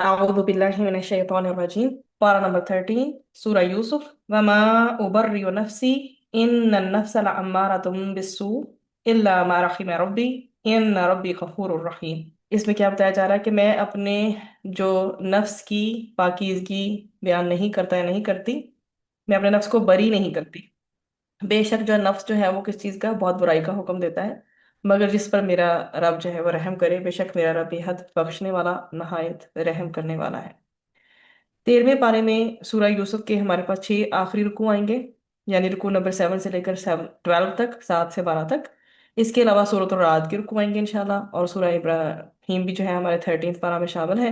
أعوذ بالله من الشيطان الرجيم. Para number 13 Surah Yusuf. وما أبرئ نفسي إن النفس لأمارة بالسوء إلا ما رحم ربي إن ربي غفور رحيم. इसमें क्या बताया जा रहा है कि मैं अपने जो नफ्स की पाकीज़गी बयान नहीं करता है, नहीं करती। मैं अपने नफ्स को बरी नहीं करती। बेशक जो नफ्स जो है वो किस चीज़ का, बहुत बुराई का हुक्म देता है। मगर जिस पर मेरा रब जो है वो रहम करे, बेशक मेरा रब बेहद बख्शने वाला, नहायत रहम करने वाला है। 13वें पारे में सूरह यूसुफ के हमारे पास 6 आखिरी रुकू आएंगे, यानी रुकू नंबर 7 से लेकर 12 तक, 7 से 12 तक। इसके अलावा सूरत रात के रुकू आएंगे इंशाल्लाह, और सूरह इब्राहिम भी जो है हमारे 13th पारा में शामिल है।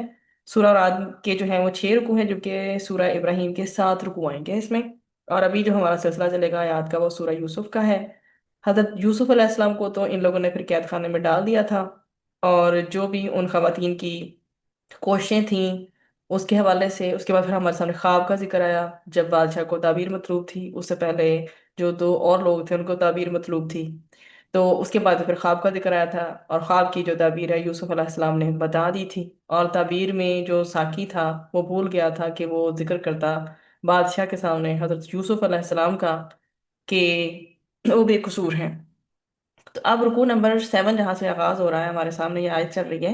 सूरह रात के जो है वो 6 रुकू हैं, जो कि सूरह इब्राहिम के 7 रुकू आएंगे इसमें। और अभी जो हमारा सिलसिला चलेगा आयात का, वो सूरह यूसुफ का है। हजरत यूसुफ अलैहिस्सलाम को तो इन लोगों ने फिर कैद खाने में डाल दिया था, और जो भी उन खवातीन की कोशिशें थीं उसके हवाले से, उसके बाद फिर हमारे सामने ख्वाब का जिक्र आया। जब बादशाह को ताबीर मतलूब थी, उससे पहले जो दो और लोग थे उनको ताबीर मतलूब थी, तो उसके बाद फिर ख्वाब का जिक्र आया था। और ख्वाब की जो ताबीर है यूसुफ अलैहिस्सलाम ने बता दी थी। और ताबीर में जो साकी था वो भूल गया था कि वो जिक्र करता बादशाह के सामने हजरत यूसुफ अलैहिस्सलाम का, कि वो बेकसूर हैं। तो अब रुकू नंबर 7 जहाँ से आगाज हो रहा है, हमारे सामने ये आयत चल रही है।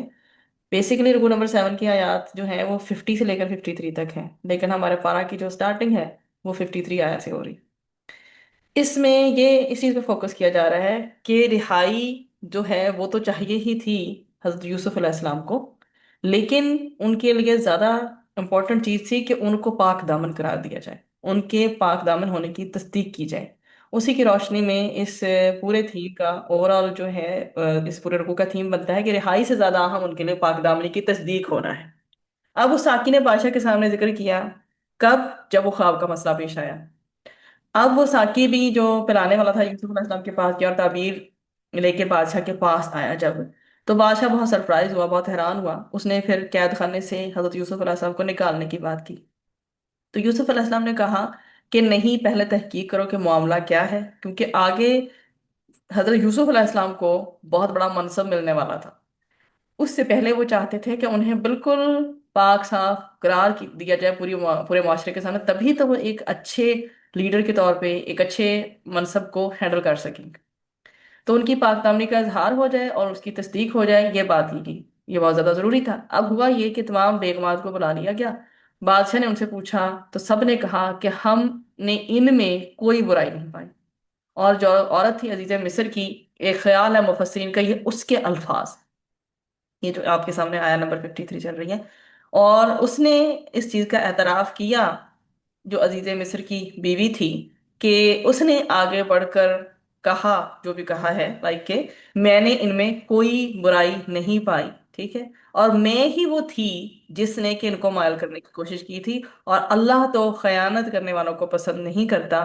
बेसिकली रुकू नंबर 7 की आयत जो है वो 50 से लेकर 53 तक है, लेकिन हमारे पारा की जो स्टार्टिंग है वो 53 आयत से हो रही। इसमें ये इस चीज़ पे फोकस किया जा रहा है कि रिहाई जो है वो तो चाहिए ही थी हजरत यूसुफ अलैहिस्सलाम को, लेकिन उनके लिए ज़्यादा इम्पोर्टेंट चीज़ थी कि उनको पाक दामन करार दिया जाए, उनके पाक दामन होने की तस्दीक की जाए। उसी की रोशनी में इस पूरे थीम का ओवरऑल जो है, इस पूरे रुकू का थीम बनता है कि रिहाई से ज़्यादा अहम उनके लिए पाक दामनी की तस्दीक होना है। अब उस साकी ने बादशाह के सामने जिक्र किया, कब? जब वो ख्वाब का मसला पेश आया। अब वो साकी भी जो पिलाने वाला था यूसुफ अलैहिस्सलाम के पास गया और ताबीर लेके बादशाह के पास आया जब, तो बादशाह बहुत सरप्राइज हुआ, बहुत हैरान हुआ। उसने फिर कैद खाने से हजरत यूसुफ अलैहिस्सलाम को निकालने की बात की। तो यूसुफ अलैहिस्सलाम ने कहा कि नहीं, पहले तहकीक करो कि मामला क्या है, क्योंकि आगे हजरत यूसुफ अलैहिस्सलाम को बहुत बड़ा मनसब मिलने वाला था। उससे पहले वो चाहते थे कि उन्हें बिल्कुल पाक साफ करार दिया जाए पूरे माशरे के सामने, तभी तो वो एक अच्छे लीडर के तौर पे एक अच्छे मनसब को हैंडल कर सकेंगे। तो उनकी पाक दामनी का इजहार हो जाए और उसकी तस्दीक हो जाए, ये बात ही की, ये बहुत ज्यादा जरूरी था। अब हुआ ये कि तमाम बेगमात को बुला लिया गया। बादशाह ने उनसे पूछा, तो सब ने कहा कि हमने इनमें कोई बुराई नहीं पाई। और जो औरत थी अजीज मिस्र की, एक ख्याल है मुफस्सिरीन का, ये उसके अल्फाज, ये जो आपके सामने आया नंबर 53 चल रही है। और उसने इस चीज का एतराफ किया, जो अजीज मिस्र की बीवी थी, कि उसने आगे बढ़कर कहा, जो भी कहा है, लाइक के मैंने इनमें कोई बुराई नहीं पाई, ठीक है, और मैं ही वो थी जिसने कि इनको मायल करने की कोशिश की थी, और अल्लाह तो खयानत करने वालों को पसंद नहीं करता।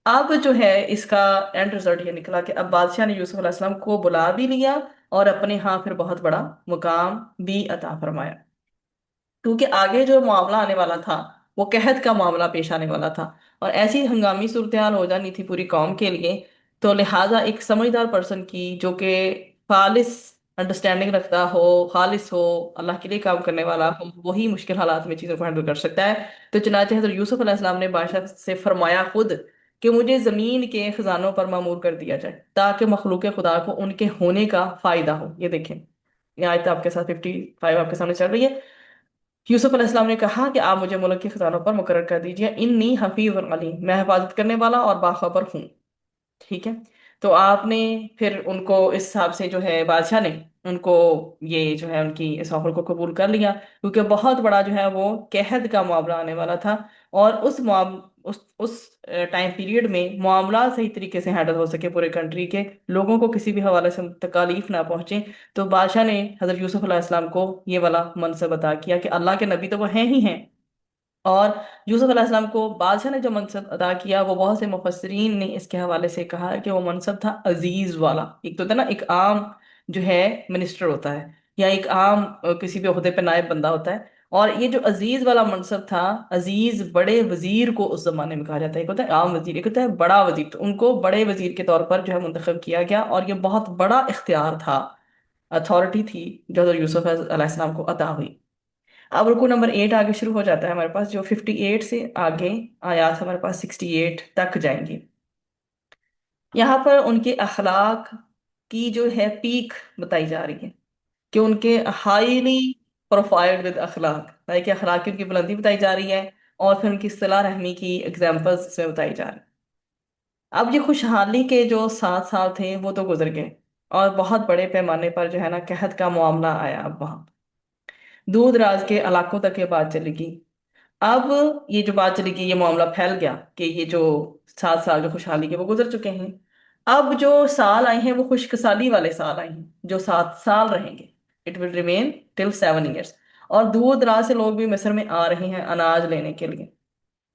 अब जो है इसका एंड रिजल्ट ये निकला कि अब बादशाह ने यूसुफ अलैहिस्सलाम को बुला भी लिया और अपने यहाँ फिर बहुत बड़ा मुकाम भी अता फरमाया, क्योंकि आगे जो मामला आने वाला था वो कहत का मामला पेश आने वाला था। और ऐसी हंगामी सूरत हाल हो जानी थी पूरी कौम के लिए। तो लिहाजा एक समझदार पर्सन की, जो कि खालिस अंडरस्टैंडिंग रखता हो, खालिस हो, अल्लाह के लिए काम करने वाला हो, वही मुश्किल हालात में चीज़ों को हैंडल कर सकता है। तो चुनाचे हज़रत यूसुफ अलैहिस्सलाम ने बादशाह से फरमाया खुद कि मुझे ज़मीन के खजानों पर मामूर कर दिया जाए, ताकि मखलूक खुदा को उनके होने का फ़ायदा हो। ये देखें, ये आयत आपके साथ 55 आपके सामने चल रही है। यूसुफ अलैहिस्सलाम ने कहा कि आप मुझे मुल्क के खजानों पर मुकर्रर कर दीजिए, इन्नी हफीज अलीम, मैं हिफाजत करने वाला और बाखबर हूँ। ठीक है। तो आपने फिर उनको इस हिसाब से, जो है बादशाह ने उनको, ये जो है उनकी इस ऑफर को कबूल कर लिया, क्योंकि बहुत बड़ा जो है वो कहद का मामला आने वाला था। और उस टाइम पीरियड में मामला सही तरीके से हैंडल हो सके, पूरे कंट्री के लोगों को किसी भी हवाले से तकालीफ ना पहुंचे, तो बादशाह ने हजरत यूसुफ अलैहिस्सलाम को ये वाला मनसब अता किया कि अल्लाह के नबी तो वो हैं ही हैं। और यूसुफ अलैहिस्सलाम को बादशाह ने जो मनसब अदा किया, वो बहुत से मुफस्सिरीन ने इसके हवाले से कहा है कि वो मनसब था अजीज वाला। एक तो होता है ना, एक आम जो है मिनिस्टर होता है, या एक आम किसी भी ओहदे पे नायब बंदा होता है। और ये जो अजीज वाला मनसब था, अजीज बड़े वजीर को उस जमाने में कहा जाता है। एक होता है आम वजीर, एक होता है बड़ा वजीर, तो उनको बड़े वजीर के तौर पर जो है मुंतखब किया गया, और ये बहुत बड़ा इख्तियार था, अथॉरिटी थी जो हज़रत यूसुफ अलैहिस्सलाम को अता हुई। अब रुकू नंबर 8 आगे शुरू हो जाता है हमारे पास, जो 58 से आगे आयात हमारे पास 68 तक जाएंगी। यहाँ पर उनके अखलाक की जो है पीक बताई जा रही है, कि उनके highly profiled with Akhlaq, like अखलाक की उनकी बुलंदी बताई जा रही है, और फिर उनकी सिला रहमी की एग्जाम्पल्स इसमें बताई जा रही है। अब ये खुशहाली के जो 7 साल थे वो तो गुजर गए, और बहुत बड़े पैमाने पर जो है ना कहत का मामला आया। अब वहां दूर दराज के इलाकों तक ये बात चलेगी। अब ये जो बात चली कि ये मामला फैल गया कि ये जो 7 साल जो खुशहाली के वो गुजर चुके हैं, अब जो साल आए हैं वो खुशकसाली वाले साल आए हैं, जो 7 साल रहेंगे। It will remain till 7 years. और दूर दराज से लोग भी मिस्र में आ रहे हैं अनाज लेने के लिए,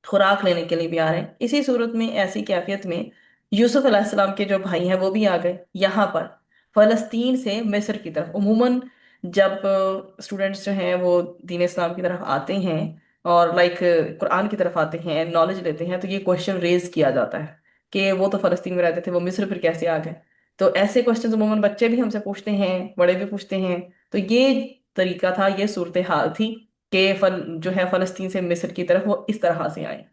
खुराक लेने के लिए भी आ रहे हैं। इसी सूरत में, ऐसी कैफियत में, यूसुफ अलैहिस्सलाम के जो भाई हैं वो भी आ गए यहाँ पर, फलस्तीन से मिस्र की तरफ। उमूमन जब स्टूडेंट्स जो हैं वो दीन इस्लाम की तरफ आते हैं और लाइक कुरान की तरफ आते हैं, नॉलेज लेते हैं, तो ये क्वेश्चन रेज किया जाता है कि वो तो फलस्तीन में रहते थे, वो मिस्र फिर कैसे आ गए। तो ऐसे क्वेश्चन उमूमन बच्चे भी हमसे पूछते हैं, बड़े भी पूछते हैं। तो ये तरीका था, ये सूरत हाल थी कि जो है फलस्तीन से मिस्र की तरफ वो इस तरह से आए।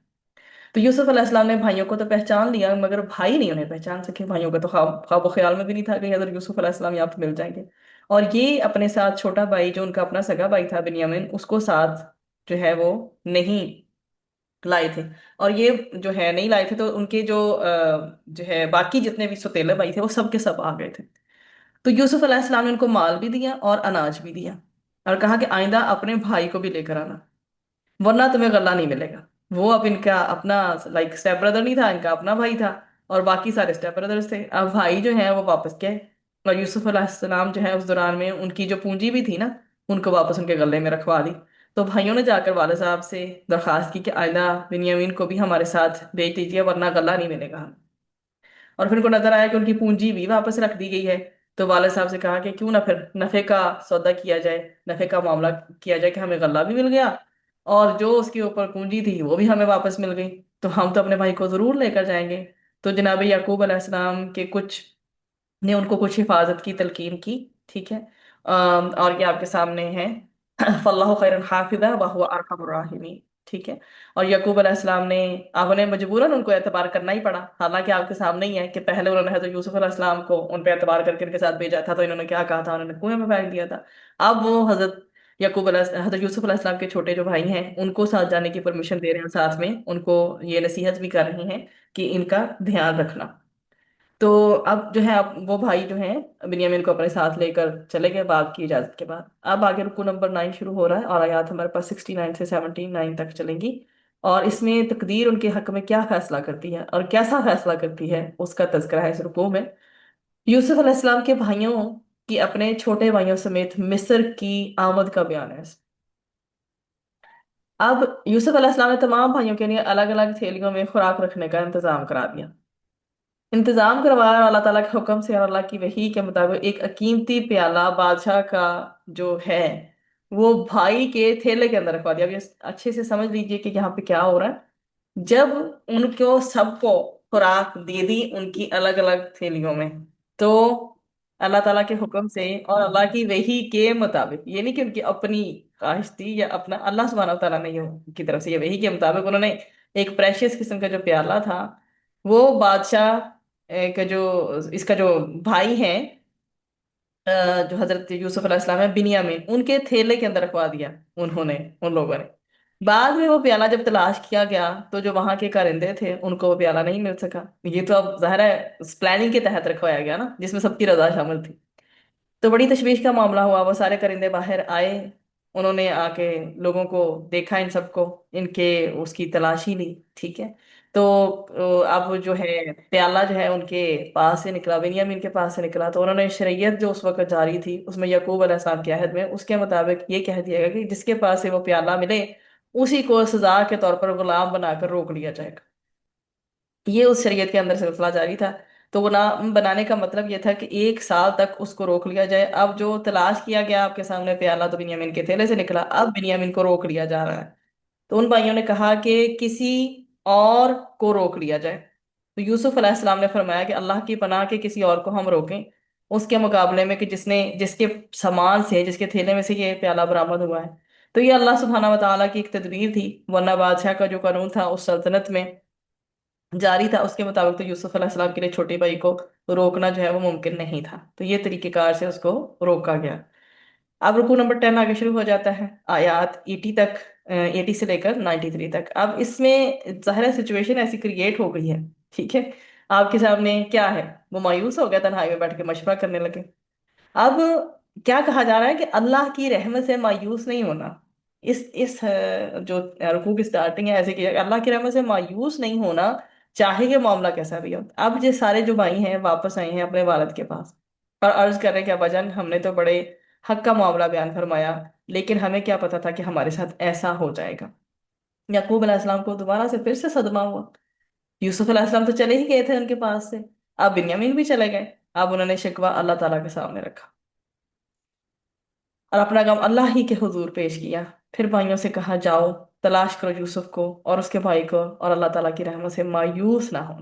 तो यूसुफ अलैहिस्सलाम ने भाइयों को तो पहचान लिया, मगर भाई नहीं उन्हें पहचान सके। भाइयों का तो ख्वाब ख्वाब ख्याल में भी नहीं था कि हज़रत यूसुफ अलैहिस्सलाम यहाँ पे मिल जाएंगे। और ये अपने साथ छोटा भाई जो उनका अपना सगा भाई था बिन्यामिन, उसको साथ जो है वो नहीं लाए थे। और ये जो है नहीं लाए थे, तो उनके जो जो है बाकी जितने भी सौतेले भाई थे वो सब के सब आ गए थे। तो यूसुफ अलैहिस्सलाम ने उनको माल भी दिया और अनाज भी दिया, और कहा कि आइंदा अपने भाई को भी लेकर आना, वरना तुम्हें गल्ला नहीं मिलेगा। वो अब इनका अपना लाइक स्टेप ब्रदर नहीं था, इनका अपना भाई था, और बाकी सारे स्टेप ब्रदर्स थे। अब भाई जो है वो वापस गए, और यूसुफ अलैहिस्सलाम जो है उस दौरान में उनकी जो पूंजी भी थी ना, उनको वापस उनके गले में रखवा दी। तो भाइयों ने जाकर वाले साहब से दरखास्त की कि आइंदा बिन्यामीन को भी हमारे साथ भेज दीजिए, वरना गल्ला नहीं मिलेगा। और फिर उनको नजर आया कि उनकी पूंजी भी वापस रख दी गई है। तो वाले साहब से कहा कि क्यों ना फिर नफे का सौदा किया जाए, नफे का मामला किया जाए, कि हमें गल्ला भी मिल गया और जो उसके ऊपर पूंजी थी वो भी हमें वापस मिल गई, तो हम तो अपने भाई को जरूर लेकर जाएंगे। तो जनाब याकूब अलैहिस्सलाम के कुछ ने उनको कुछ हिफाजत की तलकीन की। ठीक है। और ये आपके सामने है। फल्लाहु खैरन हाफिज़ा व हुवा अरहमुर राहिमीन। ठीक है। और यकूब अलैहिस्सलाम ने, आप उन्हें मजबूरन उनको एतबार करना ही पड़ा, हालांकि आपके सामने ही है कि पहले उन्होंने हजरत यूसुफ अलैहिस्सलाम को उन पे एतबार करके उनके साथ भेजा था, तो इन्होंने क्या कहा था, उन्होंने कुएं में फेंक दिया था। अब वो हजरत यूसुफ अलैहिस्सलाम के छोटे जो भाई हैं उनको साथ जाने की परमिशन दे रहे हैं, साथ में उनको ये नसीहत भी कर रहे हैं कि इनका ध्यान रखना। तो अब जो है, अब वो भाई जो है बिन्यामीन को अपने साथ लेकर चले गए बाप की इजाजत के बाद। अब आगे रुकू नंबर 9 शुरू हो रहा है, और आयात हमारे पास 69 से 79 तक चलेंगी। और इसमें तकदीर उनके हक में क्या फैसला करती है और कैसा फैसला करती है उसका तज़किरा है इस रुकू में। यूसुफ अलैहिस्सलाम के भाइयों की अपने छोटे भाइयों समेत मिस्र की आमद का बयान है। अब यूसुफ अलैहिस्सलाम ने तमाम भाइयों के लिए अलग अलग थैलियों में खुराक रखने का इंतजाम करा दिया। इंतजाम करवाया और अल्लाह ताला के हुक्म से और अल्लाह की वही के मुताबिक एक कीमती प्याला बादशाह का जो है वो भाई के थैले के अंदर रखवा दिया। अब ये अच्छे से समझ लीजिए कि यहाँ पे क्या हो रहा है। जब उनको सबको खुराक दे दी उनकी अलग अलग थैलियों में, तो अल्लाह ताला के हुक्म से और अल्लाह की वही के मुताबिक, ये नहीं कि उनकी अपनी ख्वाहिश थी या अपना, अल्लाह सुब्हानहू तआला ने की तरफ से ये वही के मुताबिक उन्होंने एक प्रेशियस किस्म का जो प्याला था वो बादशाह का जो इसका जो भाई है, जो हजरत यूसुफ अलैहिस्सलाम है बिन्यामीन, उनके थैले के अंदर रखवा दिया उन्होंने, उन लोगों ने। बाद में वो प्याला जब तलाश किया गया तो जो वहां के कारिंदे थे उनको वो प्याला नहीं मिल सका। ये तो अब जाहिर है प्लानिंग के तहत रखवाया गया ना, जिसमें सबकी रजा शामिल थी। तो बड़ी तशवीश का मामला हुआ, वो सारे परिंदे बाहर आए, उन्होंने आके लोगों को देखा, इन सबको, इनके उसकी तलाशी ली। ठीक है। तो अब जो है प्याला जो है उनके पास से निकला, बिन्यामीन के पास से निकला, तो उन्होंने शरीयत जो उस वक्त जारी थी उसमें यकूब अलैहिस्सलाम के अहद में उसके मुताबिक ये कह दिया गया कि जिसके पास से वो प्याला मिले उसी को सजा के तौर पर गुलाम बनाकर रोक लिया जाएगा। ये उस शरीयत के अंदर सिलसिला जारी था। तो गुलाम बनाने का मतलब ये था कि 1 साल तक उसको रोक लिया जाए। अब जो तलाश किया गया आपके सामने प्याला तो बिन्यामीन के थैले से निकला, अब बिन्यामीन को रोक लिया जा रहा है। तो उन भाइयों ने कहा कि किसी और को रोक लिया जाए। तो यूसुफ अलैहिस्सलाम ने फरमाया कि अल्लाह की पनाह के किसी और को हम रोकें उसके मुकाबले में कि जिसने जिसके सामान से, जिसके थैले में से ये प्याला बरामद हुआ है। تو یہ اللہ سبحانہ و تعالیٰ کی ایک تدبیر تھی، ورنہ بادشاہ کا جو قانون تھا اس سلطنت میں جاری تھا، اس کے مطابق تو یوسف علیہ السلام کے لیے چھوٹے بھائی کو روکنا جو ہے وہ ممکن نہیں تھا، تو یہ طریقہ کار سے اس کو روکا گیا۔ اب رکو نمبر 10 آگے شروع ہو جاتا ہے، آیات 80 تک، 80 سے لے کر 93 تک۔ اب اس میں ظاہر سچویشن ایسی کریٹ ہو گئی ہے، ٹھیک ہے، آپ کے سامنے کیا ہے، وہ مایوس ہو گیا، تنہائی میں بیٹھ کے مشورہ کرنے لگے۔ اب کیا کہا جا رہا ہے کہ اللہ کی رحمت سے مایوس نہیں ہونا، جو رکوع کی سٹارٹنگ ہے ایسے کہ اللہ کی رحمت سے مایوس نہیں ہونا، چاہے کہ معاملہ کیسا بھی ہو۔ اب یہ سارے جو بھائی ہیں واپس آئے ہیں اپنے والد کے پاس اور عرض کر رہے ہیں کہ ابا جان ہم نے تو بڑے حق کا معاملہ بیان فرمایا، لیکن ہمیں کیا پتا تھا کہ ہمارے ساتھ ایسا ہو جائے گا۔ یعقوب علیہ السلام کو دوبارہ سے پھر سے صدمہ ہوا، یوسف علیہ السلام تو چلے ہی گئے تھے ان کے پاس سے، اب بنیامین بھی چلے گئے، اب انہوں نے شکوہ اللہ تعالیٰ کے سامنے رکھا اور اپنا کام اللہ ہی کے حضور پیش کیا۔ پھر بھائیوں سے کہا جاؤ تلاش کرو یوسف کو اور اس کے بھائی کو، اور اللہ تعالیٰ کی رحمت سے مایوس نہ ہو۔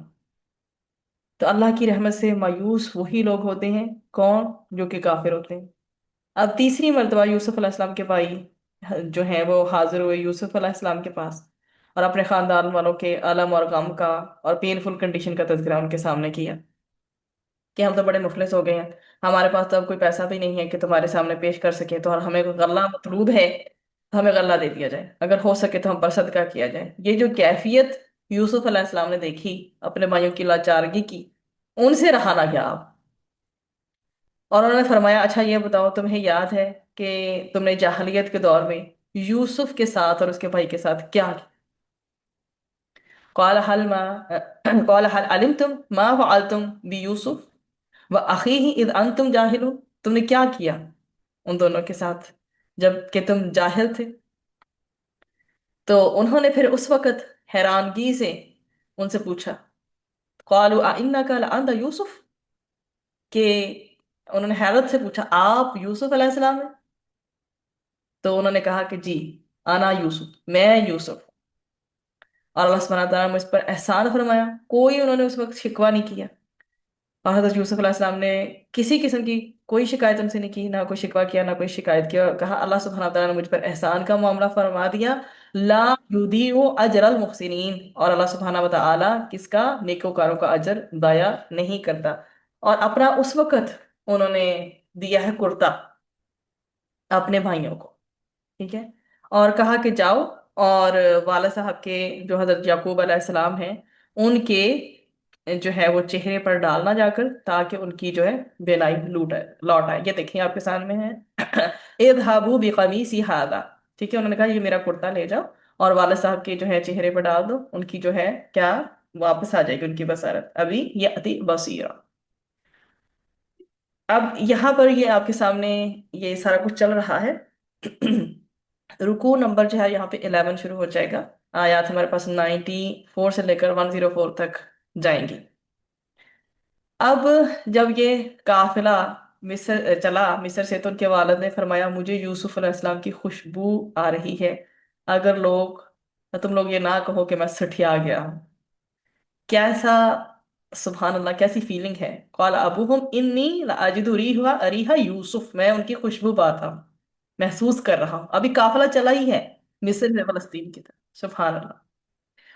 تو اللہ کی رحمت سے مایوس وہی لوگ ہوتے ہیں، کون؟ جو کہ کافر ہوتے ہیں۔ اب تیسری مرتبہ یوسف علیہ السلام کے بھائی جو ہیں وہ حاضر ہوئے یوسف علیہ السلام کے پاس، اور اپنے خاندان والوں کے الم اور غم کا اور پینفل کنڈیشن کا تذکرہ ان کے سامنے کیا کہ ہم تو بڑے مفلس ہو گئے ہیں، ہمارے پاس تو اب کوئی پیسہ بھی نہیں ہے کہ تمہارے سامنے پیش کر سکے، تو اور ہمیں کوئی غلہ مطلوب ہے تو ہمیں غلہ دے دیا جائے، اگر ہو سکے تو ہم پر صدقہ کیا جائے۔ یہ جو کیفیت یوسف علیہ السلام نے دیکھی اپنے بھائیوں کی لاچارگی کی، ان سے رہا نہ گیا آپ، اور انہوں نے فرمایا اچھا یہ بتاؤ تمہیں یاد ہے کہ تم نے جاہلیت کے دور میں یوسف کے ساتھ اور اس کے بھائی کے ساتھ کیا کیا؟ قال هل ما قال هل علمتم ما فعلتم بيوسف واخيه اذ انتم جاہلون، تم نے کیا کیا ان دونوں کے ساتھ جب کہ تم جاہل تھے؟ تو انہوں نے پھر اس وقت حیرانگی سے ان سے پوچھا، قالوا انک لانت یوسف، کہ انہوں نے حیرت سے پوچھا آپ یوسف علیہ السلام ہیں؟ تو انہوں نے کہا کہ جی انا یوسف، میں یوسف، اور اللہ سبحانہ تعالیٰ نے مجھ پر احسان فرمایا، کوئی انہوں نے اس وقت شکوہ نہیں کیا، اور حضرت یوسف علیہ السلام نے کسی قسم کی کوئی شکایت ان سے نہیں کی، نہ کوئی شکوہ کیا نہ کوئی شکایت کیا، اور کہا اللہ سبحانہ تعالیٰ نے مجھ پر احسان کا معاملہ فرما دیا، لا یضیع اجر المحسنین، اور اللہ سبحانہ و تعالیٰ کس کا؟ نیکوکاروں کا اجر ضائع نہیں کرتا۔ اور اپنا اس وقت انہوں نے دیا ہے کرتا اپنے بھائیوں کو، ٹھیک ہے، اور کہا کہ جاؤ اور والد صاحب کے جو حضرت یعقوب علیہ السلام ہیں ان کے جو ہے وہ چہرے پر ڈالنا جا کر، تاکہ ان کی جو ہے بینائی لوٹ آئے۔ یہ دیکھیں آپ کے سامنے ہے اذهبوا بقمیصی ھذا، ٹھیک ہے، انہوں نے کہا یہ میرا کرتا لے جاؤ اور والد صاحب کے جو ہے چہرے پر ڈال دو، ان کی جو ہے کیا واپس آ جائے گی ان کی بصارت، ابھی یأتی بصیرا۔ اب یہاں پر یہ آپ کے سامنے یہ سارا کچھ چل رہا ہے، رکوع نمبر جو ہے یہاں پہ 11 شروع ہو جائے گا، آیات ہمارے پاس 94 سے لے کر 104 تک جائیں گی۔ اب جب یہ قافلہ مصر چلا مصر سے، تو ان کے والد نے فرمایا مجھے یوسف علیہ السلام کی خوشبو آ رہی ہے، اگر تم لوگ یہ نہ کہو کہ میں سٹھیا گیا ہوں۔ کیسا، سبحان اللہ، کیسی فیلنگ ہے۔ قال ابوہم انی لاجد ریحا یوسف، میں ان کی خوشبو پاتا ہوں، محسوس کر رہا ہوں۔ ابھی قافلہ چلا ہی ہے مصر سے فلسطین کی طرف، سبحان اللہ،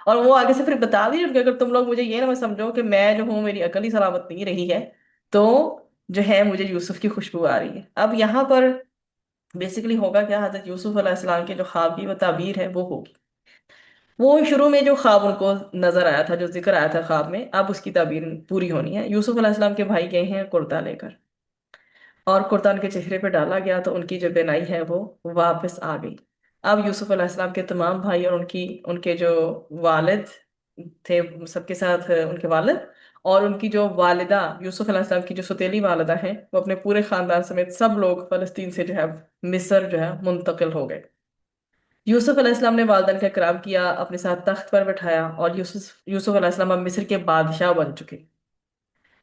اور وہ آگے سے پھر بتا بھی کہ اگر تم لوگ مجھے یہ نہ سمجھو کہ میں جو ہوں میری عقل ہی سلامت نہیں رہی ہے، تو جو ہے مجھے یوسف کی خوشبو آ رہی ہے۔ اب یہاں پر بیسیکلی ہوگا کیا، حضرت یوسف علیہ السلام کے جو خواب کی وہ تعبیر ہے وہ ہوگی، وہ شروع میں جو خواب ان کو نظر آیا تھا، جو ذکر آیا تھا خواب میں، اب اس کی تعبیر پوری ہونی ہے۔ یوسف علیہ السلام کے بھائی گئے ہیں کرتا لے کر، اور کرتا ان کے چہرے پہ ڈالا گیا تو ان کی جو بینائی ہے وہ واپس آ گئی۔ اب یوسف علیہ السلام کے تمام بھائی اور ان کے جو والد تھے، سب کے ساتھ ان کے والد اور ان کی جو والدہ یوسف علیہ السلام کی جو ستیلی والدہ ہیں، وہ اپنے پورے خاندان سمیت سب لوگ فلسطین سے جو ہے مصر جو ہے منتقل ہو گئے۔ یوسف علیہ السلام نے والدین کا اکرام کیا، اپنے ساتھ تخت پر بٹھایا، اور یوسف علیہ السلام اب مصر کے بادشاہ بن چکے،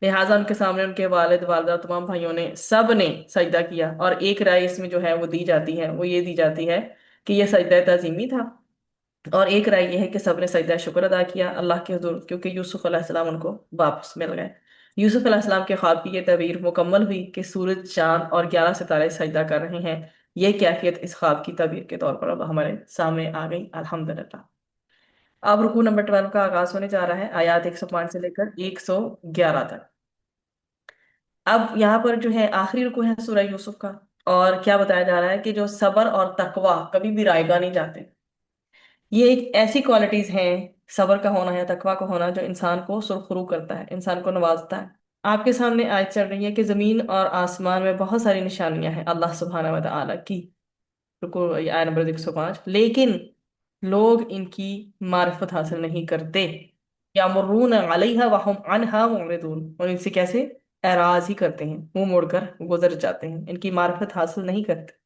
لہٰذا ان کے سامنے ان کے والد والدہ تمام بھائیوں نے سب نے سجدہ کیا، اور ایک رائے اس میں جو ہے وہ دی جاتی ہے، وہ یہ دی جاتی ہے کہ یہ سجدہ تعظیمی تھا، اور ایک رائے یہ ہے کہ سب نے سجدہ شکر ادا کیا اللہ کے حضور، کیونکہ یوسف علیہ السلام ان کو واپس مل گئے۔ یوسف علیہ السلام کے خواب کی یہ تعبیر مکمل ہوئی کہ سورج، چاند اور 11 ستارے سجدہ کر رہے ہیں، یہ کیفیت اس خواب کی تعبیر کے طور پر اب ہمارے سامنے آ گئی الحمدللہ۔ اب رکوع نمبر 12 کا آغاز ہونے جا رہا ہے، آیات 105 سے لے کر 111 تک۔ اب یہاں پر جو ہے آخری رکوع ہے سورہ یوسف کا، اور کیا بتایا جا رہا ہے کہ جو صبر اور تقوی کبھی بھی رائیگاں نہیں جاتے۔ یہ ایک ایسی کوالٹیز ہیں، صبر کا ہونا ہے، تقوی کا ہونا، جو انسان کو سرخرو کرتا ہے، انسان کو نوازتا ہے۔ آپ کے سامنے آیت چل رہی ہے کہ زمین اور آسمان میں بہت ساری نشانیاں ہیں اللہ سبحانہ و تعالیٰ کی، رکو آیت نمبر 105، لیکن لوگ ان کی معرفت حاصل نہیں کرتے۔ یامرون علیہا وہم عنہا معرضون، اور ان سے کیسے اعراض ہی کرتے ہیں، منہ موڑ کر گزر جاتے ہیں، ان کی معرفت حاصل نہیں کرتے۔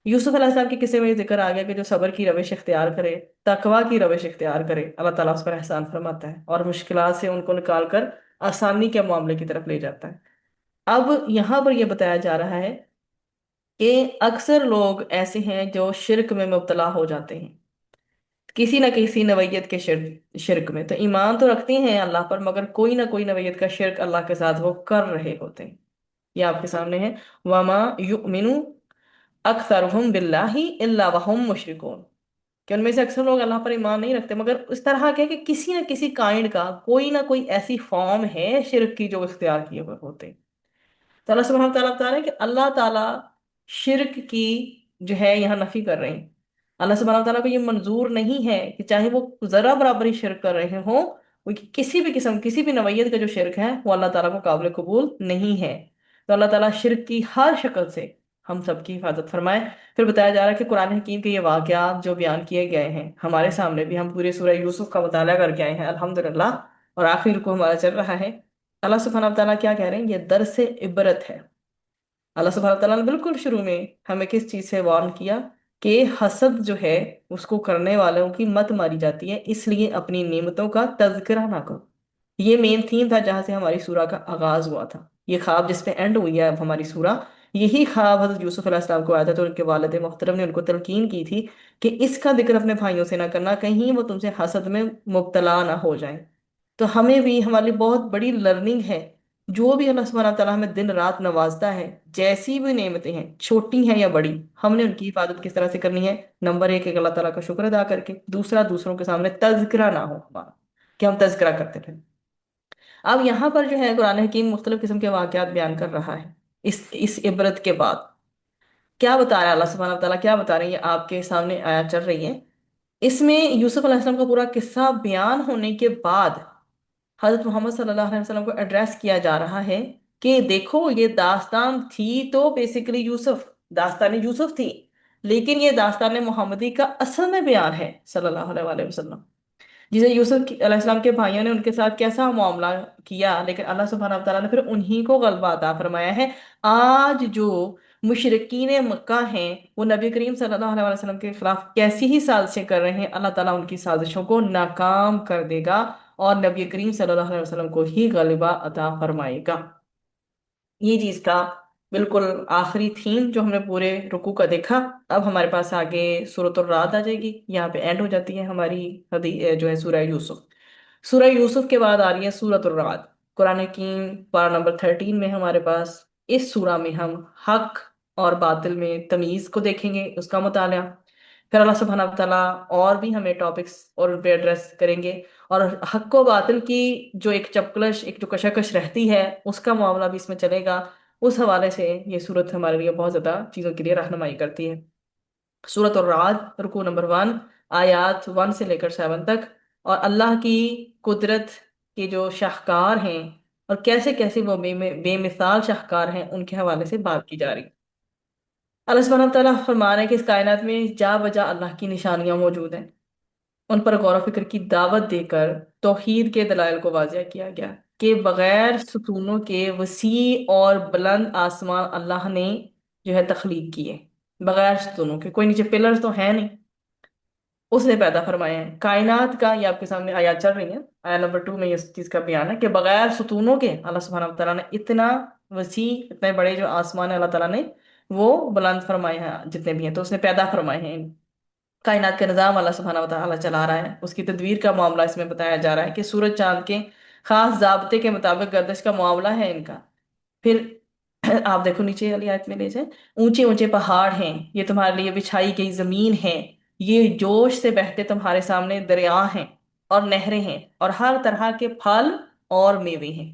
یوسف علیہ السلام کے قصے میں یہ ذکر آ گیا کہ جو صبر کی روش اختیار کرے، تقوی کی روش اختیار کرے، اللہ تعالیٰ اس پر احسان فرماتا ہے اور مشکلات سے ان کو نکال کر آسانی کے معاملے کی طرف لے جاتا ہے۔ اب یہاں پر یہ بتایا جا رہا ہے کہ اکثر لوگ ایسے ہیں جو شرک میں مبتلا ہو جاتے ہیں، کسی نہ کسی نوعیت کے شرک میں، تو ایمان تو رکھتے ہیں اللہ پر، مگر کوئی نہ کوئی نوعیت کا شرک اللہ کے ساتھ وہ کر رہے ہوتے ہیں۔ یہ آپ کے سامنے ہے، وَمَا يُؤْمِنُ أَكْثَرُهُمْ بِاللَّهِ إِلَّا وَهُمْ مُشْرِكُونَ، کہ ان میں سے اکثر لوگ اللہ پر ایمان نہیں رکھتے مگر اس طرح کے کہ کسی نہ کسی کائنڈ کا کوئی نہ کوئی ایسی فارم ہے شرک کی جو اختیار کیے ہوئے ہوتے ہیں۔ تو اللہ سبحانہ تعالیٰ بتا رہے ہیں کہ اللہ تعالیٰ شرک کی جو ہے یہاں نفی کر رہے ہیں۔ اللہ سبحانہ تعالیٰ کو یہ منظور نہیں ہے کہ چاہے وہ ذرا برابر ہی شرک کر رہے ہوں، وہ کسی بھی قسم، کسی بھی نوعیت کا جو شرک ہے وہ اللہ تعالیٰ کو قابل قبول نہیں ہے۔ تو اللہ تعالیٰ شرک کی ہر شکل سے ہم سب کی حفاظت فرمائے۔ پھر بتایا جا رہا ہے کہ قرآن حکیم کے یہ واقعات جو بیان کیے گئے ہیں ہمارے سامنے بھی، ہم پورے سورہ یوسف کا مطالعہ کر کے آئے ہیں الحمدللہ، اور آخر کو ہمارا چل رہا ہے۔ اللہ سبحانہ تعالیٰ کیا کہہ رہے ہیں؟ یہ درس عبرت ہے۔ اللہ سبحانہ تعالیٰ نے بالکل شروع میں ہمیں کس چیز سے وارن کیا کہ حسد جو ہے اس کو کرنے والوں کی مت ماری جاتی ہے، اس لیے اپنی نعمتوں کا تذکرہ نہ کرو۔ یہ مین تھیم تھا جہاں سے ہماری سورہ کا آغاز ہوا تھا، یہ خواب جس پہ اینڈ ہوئی ہے اب ہماری سورہ، یہی خواب حضرت یوسف علیہ السلام کو آیا تھا، تو ان کے والد محترم نے ان کو تلقین کی تھی کہ اس کا ذکر اپنے بھائیوں سے نہ کرنا، کہیں وہ تم سے حسد میں مبتلا نہ ہو جائیں۔ تو ہمیں بھی، ہمارے لیے بہت بڑی لرننگ ہے، جو بھی اللہ سبحانہ تعالیٰ ہمیں دن رات نوازتا ہے، جیسی بھی نعمتیں ہیں چھوٹی ہیں یا بڑی، ہم نے ان کی حفاظت کس طرح سے کرنی ہے؟ نمبر ایک اللہ تعالیٰ کا شکر ادا کر کے، دوسرا دوسروں کے سامنے تذکرہ نہ ہو ہمارا کہ ہم تذکرہ کرتے رہیں۔ اب یہاں پر جو ہے قرآن حکیم مختلف قسم کے واقعات بیان کر رہا ہے، اس عبرت کے بعد کیا بتا رہا ہے اللہ سبحانہ تعالیٰ، کیا بتا رہے ہیں؟ یہ آپ کے سامنے آیا چل رہی ہے۔ اس میں یوسف علیہ السلام کا پورا قصہ بیان ہونے کے بعد حضرت محمد صلی اللہ علیہ وسلم کو ایڈریس کیا جا رہا ہے کہ دیکھو یہ داستان تھی تو بیسیکلی یوسف، داستان یوسف تھی، لیکن یہ داستان محمدی کا اصل میں بیان ہے صلی اللہ علیہ وآلہ وسلم، جسے یوسف علیہ السلام کے بھائیوں نے ان کے ساتھ کیسا معاملہ کیا، لیکن اللہ سبحانہ تعالیٰ نے پھر انہی کو غلبہ عطا فرمایا ہے۔ آج جو مشرکین مکہ ہیں وہ نبی کریم صلی اللہ علیہ وسلم کے خلاف کیسی ہی سازشیں کر رہے ہیں، اللہ تعالیٰ ان کی سازشوں کو ناکام کر دے گا اور نبی کریم صلی اللہ علیہ وسلم کو ہی غلبہ عطا فرمائے گا۔ یہ چیز کا بالکل آخری تھیم جو ہم نے پورے رکوع کا دیکھا۔ اب ہمارے پاس آگے سورۃ الرعد آ جائے گی، یہاں پہ اینڈ ہو جاتی ہے ہماری جو ہے سورہ یوسف۔ سورہ یوسف کے بعد آ رہی ہے سورۃ الرعد۔ قرآن حکیم پارہ نمبر 13 میں ہمارے پاس، اس سورہ میں ہم حق اور باطل میں تمیز کو دیکھیں گے، اس کا مطالعہ۔ پھر اللہ سبحانہ تعالیٰ اور بھی ہمیں ٹاپکس اور ان پہ ایڈریس کریں گے، اور حق و باطل کی جو ایک چپکلش، ایک جو کشاکش رہتی ہے، اس کا معاملہ بھی اس میں چلے گا۔ اس حوالے سے یہ صورت ہمارے لیے بہت زیادہ چیزوں کے لیے رہنمائی کرتی ہے۔ سورۃ الرعد رکوع نمبر 1، آیات 1 سے لے کر 7 تک، اور اللہ کی قدرت کے جو شاہکار ہیں اور کیسے کیسے وہ بے مثال شاہکار ہیں، ان کے حوالے سے بات کی جا رہی ہے۔ اللہ سبحانہ تعالیٰ فرما رہے ہیں کہ اس کائنات میں جا بجا اللہ کی نشانیاں موجود ہیں، ان پر غور و فکر کی دعوت دے کر توحید کے دلائل کو واضح کیا گیا کہ بغیر ستونوں کے وسیع اور بلند آسمان اللہ نے جو ہے تخلیق کیے، بغیر ستونوں کے، کوئی نیچے پلرز تو ہیں نہیں، اس نے پیدا فرمایا ہے کائنات کا۔ یہ آپ کے سامنے آیات چل رہی ہیں، آیت نمبر 2 میں اس چیز کا بیان ہے کہ بغیر ستونوں کے اللہ سبحانہ تعالیٰ نے اتنا وسیع، اتنے بڑے جو آسمان ہے اللہ تعالیٰ نے وہ بلند فرمائے ہیں، جتنے بھی ہیں تو اس نے پیدا فرمائے ہیں۔ کائنات کا نظام اللہ سبحانہ و تعالیٰ چلا رہا ہے، اس کی تدبیر کا معاملہ اس میں بتایا جا رہا ہے کہ سورج چاند کے خاص ضابطے کے مطابق گردش کا معاملہ ہے ان کا۔ پھر आप देखो नीचे वाली आयत में ले जाए, ऊंचे ऊंचे पहाड़ हैं, ये तुम्हारे लिए बिछाई गई जमीन है, ये जोश से बहते तुम्हारे सामने दरिया हैं और नहरें हैं, और हर तरह के फल और मेवे हैं।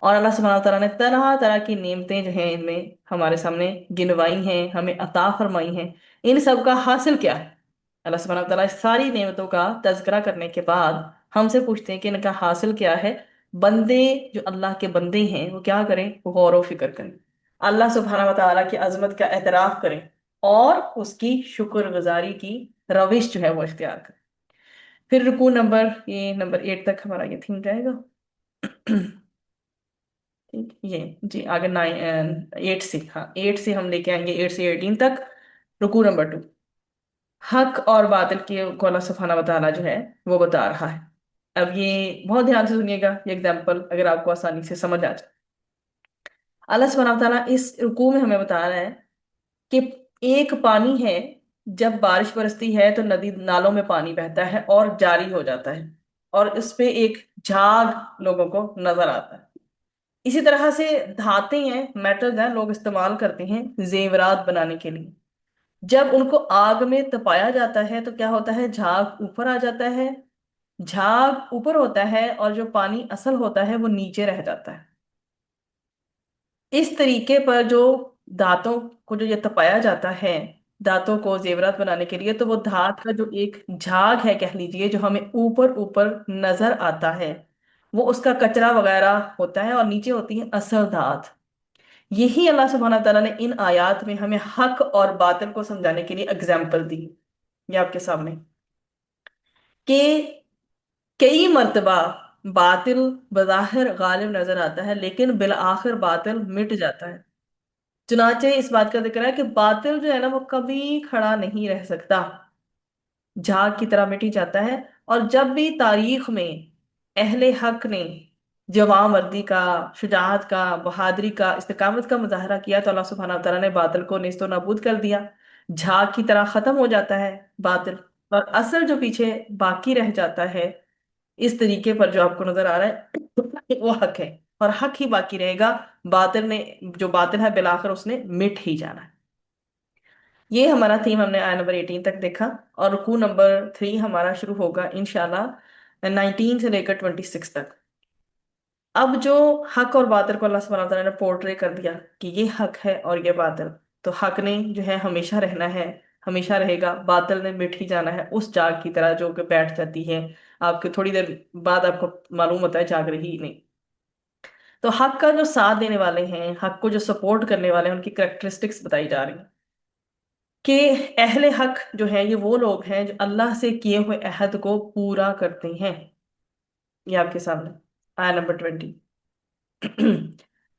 और अल्लाह सुब्हानहू तआला ने तरह तरह की नेमतें जो हैं इनमें हमारे सामने गिनवाई हैं, हमें अता फरमाई हैं। इन सब का हासिल क्या है? अल्लाह सुब्हानहू तआला इस सारी नेमतों का तज़किरा करने के बाद हमसे पूछते हैं कि इनका हासिल क्या है। बंदे, जो अल्लाह के बंदे हैं, वो क्या करें? वो गौर व फिक्र करें, अल्लाह सुब्हानहू तआला की अजमत का एतराफ करें और उसकी शुक्रगुजारी की रविश जो है वो इख्तियार करें। फिर रुकू नंबर, ये नंबर 8 तक हमारा ये थीम जाएगा। ठीक, ये जी आगे 8 से, हाँ 8 से हम लेके आएंगे 8 से 18 तक। रुकू नंबर 2, हक और बातिल के को अल्लाह सुब्हाना व तआला जो है वो बता रहा है। अब ये बहुत ध्यान से सुनिएगा, ये एग्जाम्पल अगर आपको आसानी से समझ आ जाए। अल्लाह सुब्हाना व तआला इस रुकू में हमें बता रहा है कि एक पानी है, जब बारिश बरसती है तो नदी नालों में पानी बहता है और जारी हो जाता है, और इस पे एक झाग लोगों को नजर आता है। इसी तरह से धातें हैं, मेटल्स हैं, लोग इस्तेमाल करते हैं जेवरात बनाने के लिए। जब उनको आग में तपाया जाता है तो क्या होता है? झाग ऊपर आ जाता है, झाग ऊपर होता है और जो पानी असल होता है वो नीचे रह जाता है। इस तरीके पर जो दांतों को जो ये तपाया जाता है, दांतों को जेवरात बनाने के लिए, तो वो धात का जो एक झाग है कह लीजिए, जो हमें ऊपर ऊपर नजर आता है, वो उसका कचरा वगैरह होता है, और नीचे होती है असल धात। यही अल्लाह सुब्हानहू तआला ने इन आयात में हमें हक और बातिल को समझाने के लिए एग्जाम्पल दी। ये आपके सामने कि कई मर्तबा बातिल बज़ाहिर गालिब नजर आता है, लेकिन बिल आखिर बातिल मिट जाता है। चुनाचे इस बात का जिक्र है कि बातिल जो है ना वो कभी खड़ा नहीं रह सकता, झाग की तरह मिट ही जाता है। और जब भी तारीख में अहले हक ने जवामर्दी का, शुजाअत का, बहादुरी का, इस्तिकामत का मुजाहरा किया, तो अल्लाह सुब्हानहू तआला ने बातिल को नेस्तो नाबूद कर दिया। झाग की तरह खत्म हो जाता है बातिल, और असल जो पीछे बाकी रह जाता है इस तरीके पर जो आपको नजर आ रहा है वो हक है, और हक ही बाकी रहेगा। बातिल ने, जो बातिल है बिलाकर उसने मिट ही जाना है। ये हमारा थीम हमने आया नंबर 18 तक देखा, और रुकू नंबर 3 हमारा शुरू होगा इंशाल्लाह 19 से लेकर 26 तक। अब जो हक और बातिल को अल्लाह सुब्हानहू तआला ने पोर्ट्रे कर दिया कि ये हक है और ये बातिल, तो हक ने जो है हमेशा रहना है, हमेशा रहेगा, बातिल ने मिट ही जाना है उस जाग की तरह जो कि बैठ जाती है, आपके थोड़ी देर बाद आपको मालूम होता है जाग रही ही नहीं। तो हक का जो साथ देने वाले हैं, हक को जो सपोर्ट करने वाले हैं, उनकी करेक्टरिस्टिक्स बताई जा रही हैं कि अहले हक जो है ये वो लोग हैं जो अल्लाह से किए हुए अहद को पूरा करते हैं। ये आपके सामने आया नंबर 20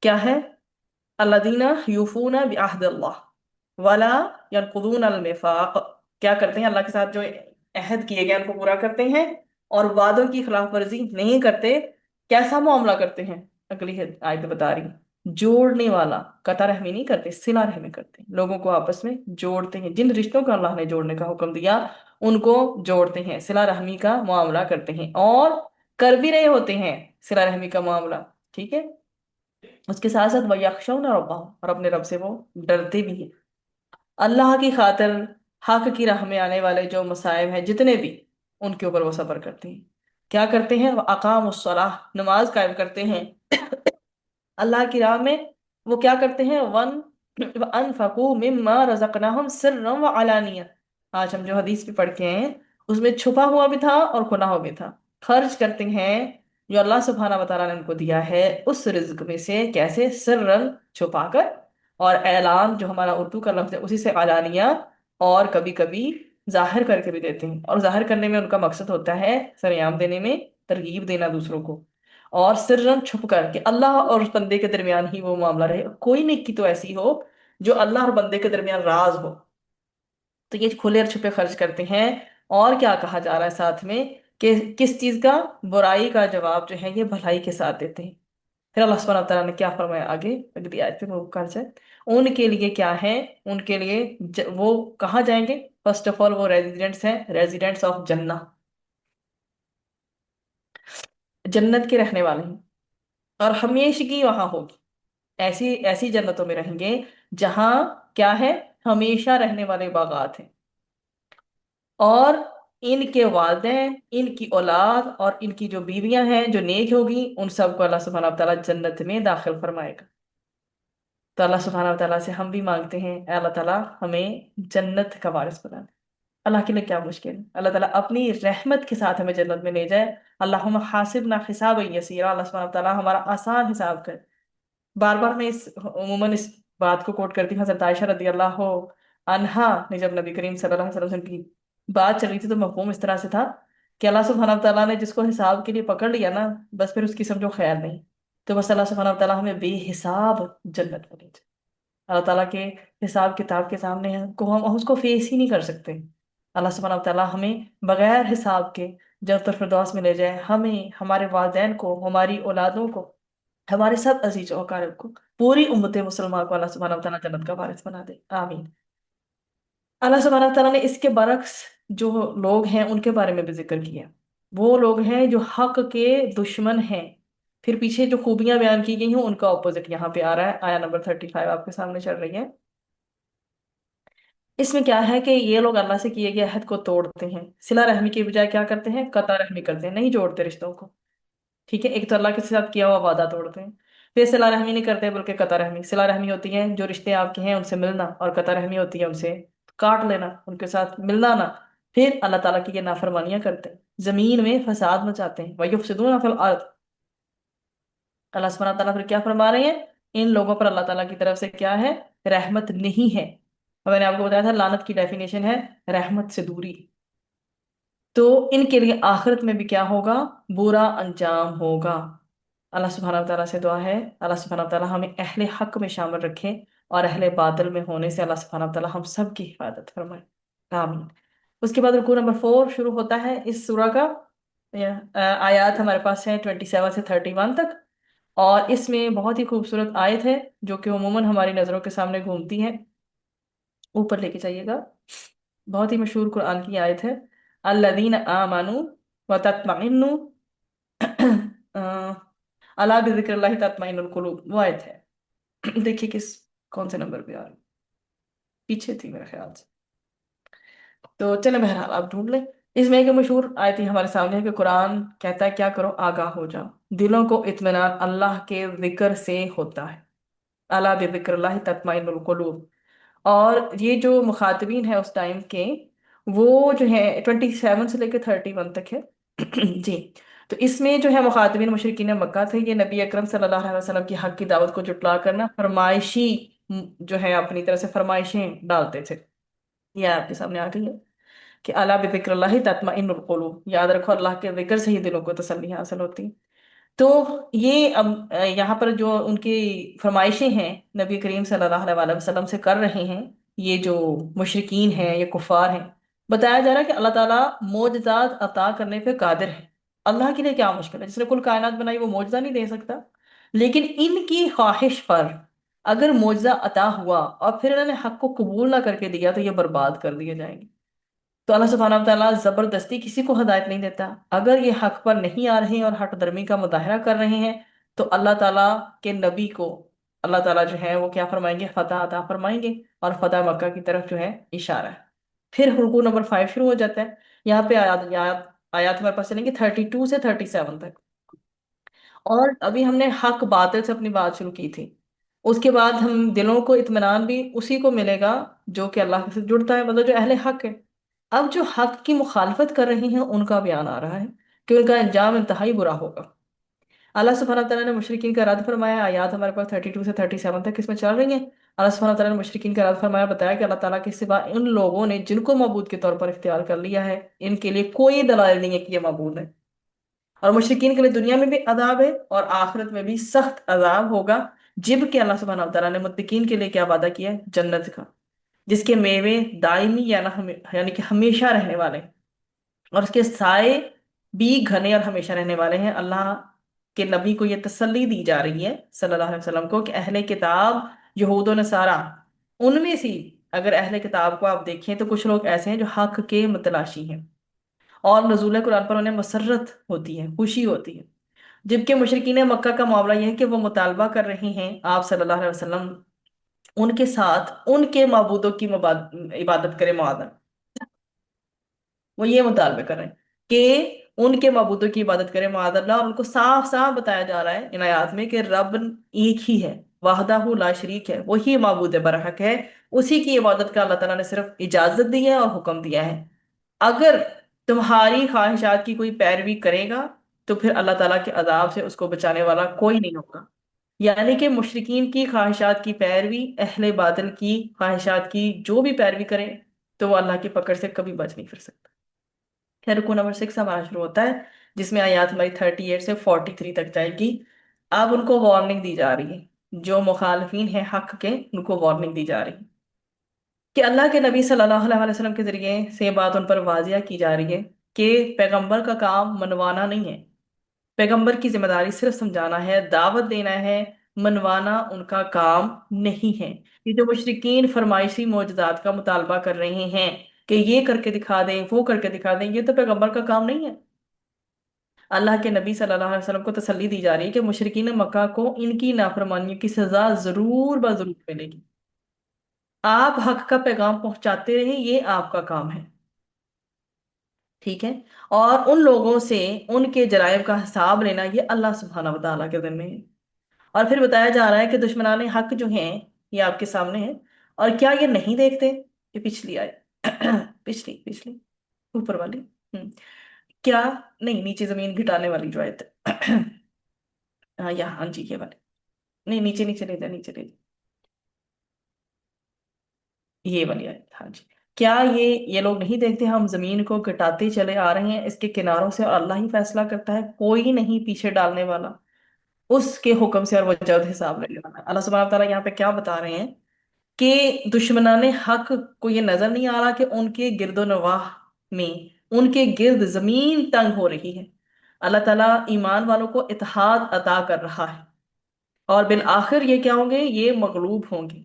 क्या है? अल्लदीना यूफूना बिअहदिल्लाह वला यनकुदून अल मिसाक। क्या करते हैं? अल्लाह के साथ जो अहद किए गए उनको पूरा करते हैं और वादों की खिलाफ वर्जी नहीं करते। कैसा मामला करते हैं? अगली आयत बता रही है। जोड़ने वाला, कता रहमी नहीं करते, सिला रहमी करते हैं, लोगों को आपस में जोड़ते हैं। जिन रिश्तों को अल्लाह ने जोड़ने का हुक्म दिया उनको जोड़ते हैं, सिला रहमी का मामला करते हैं, और कर भी रहे होते हैं सिला रहमी का मामला। ठीक है, उसके साथ साथ वयख्शौना रब्बहम, और अपने रब से वो डरते भी हैं। अल्लाह की खातिर हक की राह में आने वाले जो मसाइब हैं जितने भी, उनके ऊपर वो सब्र करते हैं। क्या करते हैं? अकामुस्सलाह, नमाज कायम करते हैं अल्लाह की राह में। वो क्या करते हैं? वन अनफकू मिम्मा रज़क़नाहुम सिर्रन व अलानिया। आज हम जो हदीस भी पढ़ के हैं उसमें छुपा हुआ भी था और खुला हुआ भी था। खर्च करते हैं जो अल्लाह सुब्हाना व तआला ने उनको दिया है उस रिज्क में से, कैसे? सिर्रन, छुपाकर, और ऐलान जो हमारा उर्दू का लफ्ज है उसी से अलानिया, और कभी कभी जाहिर करके भी देते हैं। और जाहिर करने में उनका मकसद होता है सरेआम देने में, तरगीब देना दूसरों को। और सिर्रन, छुप कर, कि अल्लाह और उस बंदे के दरमियान ही वो मामला रहे। कोई नेकी तो ऐसी हो जो अल्लाह और बंदे के दरमियान राज हो। तो ये खुले और छुपे खर्च करते हैं। और क्या कहा जा रहा है साथ में कि किस चीज का? बुराई का जवाब जो है ये भलाई के साथ देते हैं। फिर अल्लाह सुब्हानहू तआला ने क्या फरमाया आगे, अगली आयत पे मूव कर जाए। उनके लिए क्या है? उनके लिए वो कहाँ जाएंगे? फर्स्ट ऑफ ऑल वो रेजिडेंट्स हैं, रेजिडेंट्स ऑफ जन्नत, जन्नत के रहने वाले हैं, और हमेशगी वहां होगी। ایسی ایسی جنتوں میں رہیں گے جہاں کیا ہے، ہمیشہ رہنے والے باغات ہیں، اور ان کے والدین، ان کی اولاد اور ان کی جو بیویاں ہیں جو نیک ہوگی، ان سب کو اللہ سبحانہ و تعالیٰ جنت میں داخل فرمائے گا۔ تو اللہ سبحانہ و تعالیٰ سے ہم بھی مانگتے ہیں، اے اللہ تعالیٰ ہمیں جنت کا وارث بنا دے۔ اللہ کے لیے کیا مشکل ہے، اللہ تعالیٰ اپنی رحمت کے ساتھ ہمیں جنت میں لے جائے۔ اللہم حاسبنا حسابا یسیرا، اللہ سبحانہ و تعالیٰ ہمارا آسان حساب کر۔ بار بار میں عموماً اس بات کو کوٹ کرتی ہوں، حضرت عائشہ رضی اللہ عنہا نے جب نبی کریم صلی اللہ علیہ وسلم کی بات چل رہی تھی تو مفہوم اس طرح سے تھا کہ اللہ سبحانہ و تعالیٰ نے جس کو حساب کے لیے پکڑ لیا نا، بس پھر اس کی سمجھو خیر نہیں۔ تو بس اللہ سبحانہ و تعالیٰ ہمیں بے حساب جنت میں لے جائے۔ اللہ تعالیٰ کے حساب کتاب کے سامنے ہم اس کو فیس ہی نہیں کر سکتے۔ اللہ سبحانہ و تعالیٰ ہمیں بغیر حساب کے جنت الفردوس میں لے جائے، ہمیں، ہمارے والدین کو، ہماری اولادوں کو، ہمارے سب عزیز و اقارب کو، پوری امت مسلمہ کو اللہ سبحانہ و تعالیٰ جنت کا وارث بنا دے، آمین۔ اللہ سبحانہ و تعالیٰ نے اس کے برعکس جو لوگ ہیں ان کے بارے میں بھی ذکر کیا، وہ لوگ ہیں جو حق کے دشمن ہیں۔ پھر پیچھے جو خوبیاں بیان کی گئی ہیں ان کا اپوزٹ یہاں پہ آ رہا ہے، آیا نمبر 35 آپ کے سامنے چل رہی ہے۔ اس میں کیا ہے کہ یہ لوگ اللہ سے کیے گئے عہد کو توڑتے ہیں، صلہ رحمی کی بجائے کیا کرتے ہیں، قطع رحمی کرتے ہیں، نہیں جوڑتے رشتوں کو۔ ٹھیک ہے، ایک تو اللہ کے ساتھ کیا ہوا وعدہ توڑتے ہیں، پھر صلہ رحمی نہیں کرتے بلکہ قطع رحمی۔ صلہ رحمی ہوتی ہے جو رشتے آپ کے ہیں ان سے ملنا، اور قطع رحمی ہوتی ہے ان سے کاٹ لینا، ان کے ساتھ ملنا نہ۔ پھر اللہ تعالیٰ کی یہ نافرمانیاں کرتے ہیں، زمین میں فساد مچاتے ہیں، وَيُفْسِدُونَ فِي الْأَرْضِ۔ اللہ سبحانہ تعالیٰ پھر کیا فرما رہے ہیں، ان لوگوں پر اللہ تعالیٰ کی طرف سے کیا ہے، رحمت نہیں ہے۔ اور میں نے آپ کو بتایا تھا لعنت کی ڈیفینیشن ہے رحمت سے دوری۔ تو ان کے لیے آخرت میں بھی کیا ہوگا، برا انجام ہوگا۔ اللہ سبحانہ تعالیٰ سے دعا ہے اللہ سبحانہ تعالیٰ ہمیں اہل حق میں شامل رکھے، اور اہل باطل میں ہونے سے اللہ سبحانہ تعالیٰ ہم سب کی حفاظت فرمائے، آمین۔ اس کے بعد رکوع نمبر 4 شروع ہوتا ہے اس سورہ کا۔ آیات ہمارے پاس ہیں 27 سے 31 تک، اور اس میں بہت ہی خوبصورت آیت ہے جو کہ عموماً ہماری نظروں کے سامنے گھومتی ہے، اوپر لے کے چاہیے گا۔ بہت ہی مشہور قرآن کی آیت ہے، الذین آمنوا وتطمئن الا بذکر اللہ تطمئن القلوب، وہ آیت ہے۔ دیکھیے کون سے نمبر پہ آ رہی، پیچھے تھی میرے خیال سے، تو چلیں بہرحال آپ ڈھونڈ لیں۔ اس میں ایک مشہور آیت ہی ہمارے سامنے ہے کہ قرآن کہتا ہے کیا کرو، آگاہ ہو جاؤ، دلوں کو اطمینان اللہ کے ذکر سے ہوتا ہے، الا بذکر اللہ تطمئن القلوب۔ اور یہ جو مخاطبین ہیں اس ٹائم کے، وہ جو ہے 27 سے لے کے 31 تک ہے جی۔ تو اس میں جو ہے مخاطبین مشرکین مکہ تھے، یہ نبی اکرم صلی اللہ علیہ وسلم کی حق کی دعوت کو جٹلا کرنا فرمائشی جو ہے اپنی طرف سے فرمائشیں ڈالتے تھے۔ یہ آپ کے سامنے آ گئی ہے کہ الا بذکر اللہ تطمئن القلوب، یاد رکھو اللہ کے ذکر سے ہی دلوں کو تسلی حاصل ہوتی ہے۔ تو یہ اب یہاں پر جو ان کی فرمائشیں ہیں نبی کریم صلی اللہ علیہ وسلم سے کر رہے ہیں یہ جو مشرکین ہیں، یہ کفار ہیں، بتایا جا رہا ہے کہ اللہ تعالیٰ معجزات عطا کرنے پہ قادر ہے۔ اللہ کے لیے کیا مشکل ہے، جس نے کل کائنات بنائی وہ معجزہ نہیں دے سکتا؟ لیکن ان کی خواہش پر اگر معجزہ عطا ہوا اور پھر انہوں نے حق کو قبول نہ کر کے دیا تو یہ برباد کر دیے جائیں گے۔ تو اللہ سبحانہ و تعالیٰ زبردستی کسی کو ہدایت نہیں دیتا، اگر یہ حق پر نہیں آ رہے ہیں اور حق درمی کا مظاہرہ کر رہے ہیں تو اللہ تعالیٰ کے نبی کو اللہ تعالیٰ جو ہے وہ کیا فرمائیں گے، فتح عطا فرمائیں گے، اور فتح مکہ کی طرف جو ہے اشارہ ہے۔ پھر رکوع نمبر 5 شروع ہو جاتا ہے، یہاں پہ آیات ہمارے پاس چلیں گے 32 سے 37 تک۔ اور ابھی ہم نے حق باطل سے اپنی بات شروع کی تھی، اس کے بعد ہم دلوں کو اطمینان بھی اسی کو ملے گا جو کہ اللہ سے جڑتا ہے، مطلب جو اہل حق ہے۔ اب جو حق کی مخالفت کر رہے ہیں ان کا بیان آ رہا ہے کہ ان کا انجام انتہائی برا ہوگا۔ اللہ سبحانہ تعالیٰ نے مشرکین کا رد فرمایا، آیات ہمارے پاس 32 سے 37 تک اس میں چل رہی ہیں۔ اللہ سبحانہ تعالیٰ نے مشرکین کا رد فرمایا، بتایا کہ اللہ تعالیٰ کے سوا ان لوگوں نے جن کو معبود کے طور پر اختیار کر لیا ہے ان کے لیے کوئی دلائل نہیں ہے کہ یہ معبود ہے، اور مشرکین کے لیے دنیا میں بھی عذاب ہے اور آخرت میں بھی سخت عذاب ہوگا۔ جبکہ اللہ سبحانہ تعالیٰ نے متقین کے لیے کیا وعدہ کیا ہے، جنت کا، جس کے میوے دائمی یعنی کہ ہمیشہ رہنے والے ہیں، اور اس کے سائے بھی گھنے اور ہمیشہ رہنے والے ہیں۔ اللہ کے نبی کو یہ تسلی دی جا رہی ہے صلی اللہ علیہ وسلم کو کہ اہل کتاب یہود و نصارہ، ان میں سے اگر اہل کتاب کو آپ دیکھیں تو کچھ لوگ ایسے ہیں جو حق کے متلاشی ہیں، اور نزول قرآن پر انہیں مسرت ہوتی ہے، خوشی ہوتی ہے۔ جبکہ مشرکین مکہ کا معاملہ یہ ہے کہ وہ مطالبہ کر رہے ہیں آپ صلی اللہ علیہ وسلم ان کے ساتھ ان کے معبودوں کی عبادت کرے معاذ اللہ۔ وہ یہ مطالبے کر رہے ہیں کہ ان کے معبودوں کی عبادت کرے معاذ اللہ، اور ان کو صاف صاف بتایا جا رہا ہے ان آیات میں کہ رب ایک ہی ہے، وحدہ لا شریک ہے، وہی معبود برحق ہے، اسی کی عبادت کا اللہ تعالیٰ نے صرف اجازت دی ہے اور حکم دیا ہے۔ اگر تمہاری خواہشات کی کوئی پیروی کرے گا تو پھر اللہ تعالیٰ کے عذاب سے اس کو بچانے والا کوئی نہیں ہوگا۔ یعنی کہ مشرکین کی خواہشات کی پیروی، اہل باطل کی خواہشات کی جو بھی پیروی کرے تو وہ اللہ کی پکڑ سے کبھی بچ نہیں پھر سکتا۔ پھر رکو نمبر 6 ہمارا شروع ہوتا ہے، جس میں آیات ہماری 38 سے 43 تک جائے گی۔ اب ان کو وارننگ دی جا رہی ہے، جو مخالفین ہیں حق کے ان کو وارننگ دی جا رہی ہے کہ اللہ کے نبی صلی اللہ علیہ وسلم کے ذریعے سے یہ بات ان پر واضح کی جا رہی ہے کہ پیغمبر کا کام منوانا نہیں ہے، پیغمبر کی ذمہ داری صرف سمجھانا ہے، دعوت دینا ہے، منوانا ان کا کام نہیں ہے۔ یہ جو مشرکین فرمائشی معجزات کا مطالبہ کر رہے ہیں کہ یہ کر کے دکھا دیں، وہ کر کے دکھا دیں، یہ تو پیغمبر کا کام نہیں ہے۔ اللہ کے نبی صلی اللہ علیہ وسلم کو تسلی دی جا رہی ہے کہ مشرکین مکہ کو ان کی نافرمانیوں کی سزا ضرور ضرور ملے گی، آپ حق کا پیغام پہنچاتے رہیں، یہ آپ کا کام ہے، ٹھیک ہے؟ اور ان لوگوں سے ان کے جرائم کا حساب لینا یہ اللہ سبحانہ و تعالیٰ کے ذمہ ہے۔ اور پھر بتایا جا رہا ہے کہ دشمنان حق جو ہیں یہ آپ کے سامنے ہیں، اور کیا یہ نہیں دیکھتے؟ یہ پچھلی آئے پچھلی اوپر والی، کیا نہیں، نیچے زمین گھٹانے والی جو آیت ہے ہاں یہاں، ہاں جی یہ والی، نہیں نیچے نیچے لے جا، نیچے لے جا، یہ والی آیت، ہاں جی۔ کیا یہ لوگ نہیں دیکھتے ہم زمین کو گٹاتے چلے آ رہے ہیں اس کے کناروں سے، اور اللہ ہی فیصلہ کرتا ہے، کوئی نہیں پیچھے ڈالنے والا اس کے حکم سے، اور وہ جلد حساب لے لینا ہے۔ اللہ سبحانہ و تعالیٰ یہاں پہ کیا بتا رہے ہیں کہ دشمنان حق کو یہ نظر نہیں آ رہا کہ ان کے گرد و نواح میں ان کے گرد زمین تنگ ہو رہی ہے، اللہ تعالیٰ ایمان والوں کو اتحاد عطا کر رہا ہے، اور بالآخر یہ کیا ہوں گے؟ یہ مغلوب ہوں گے۔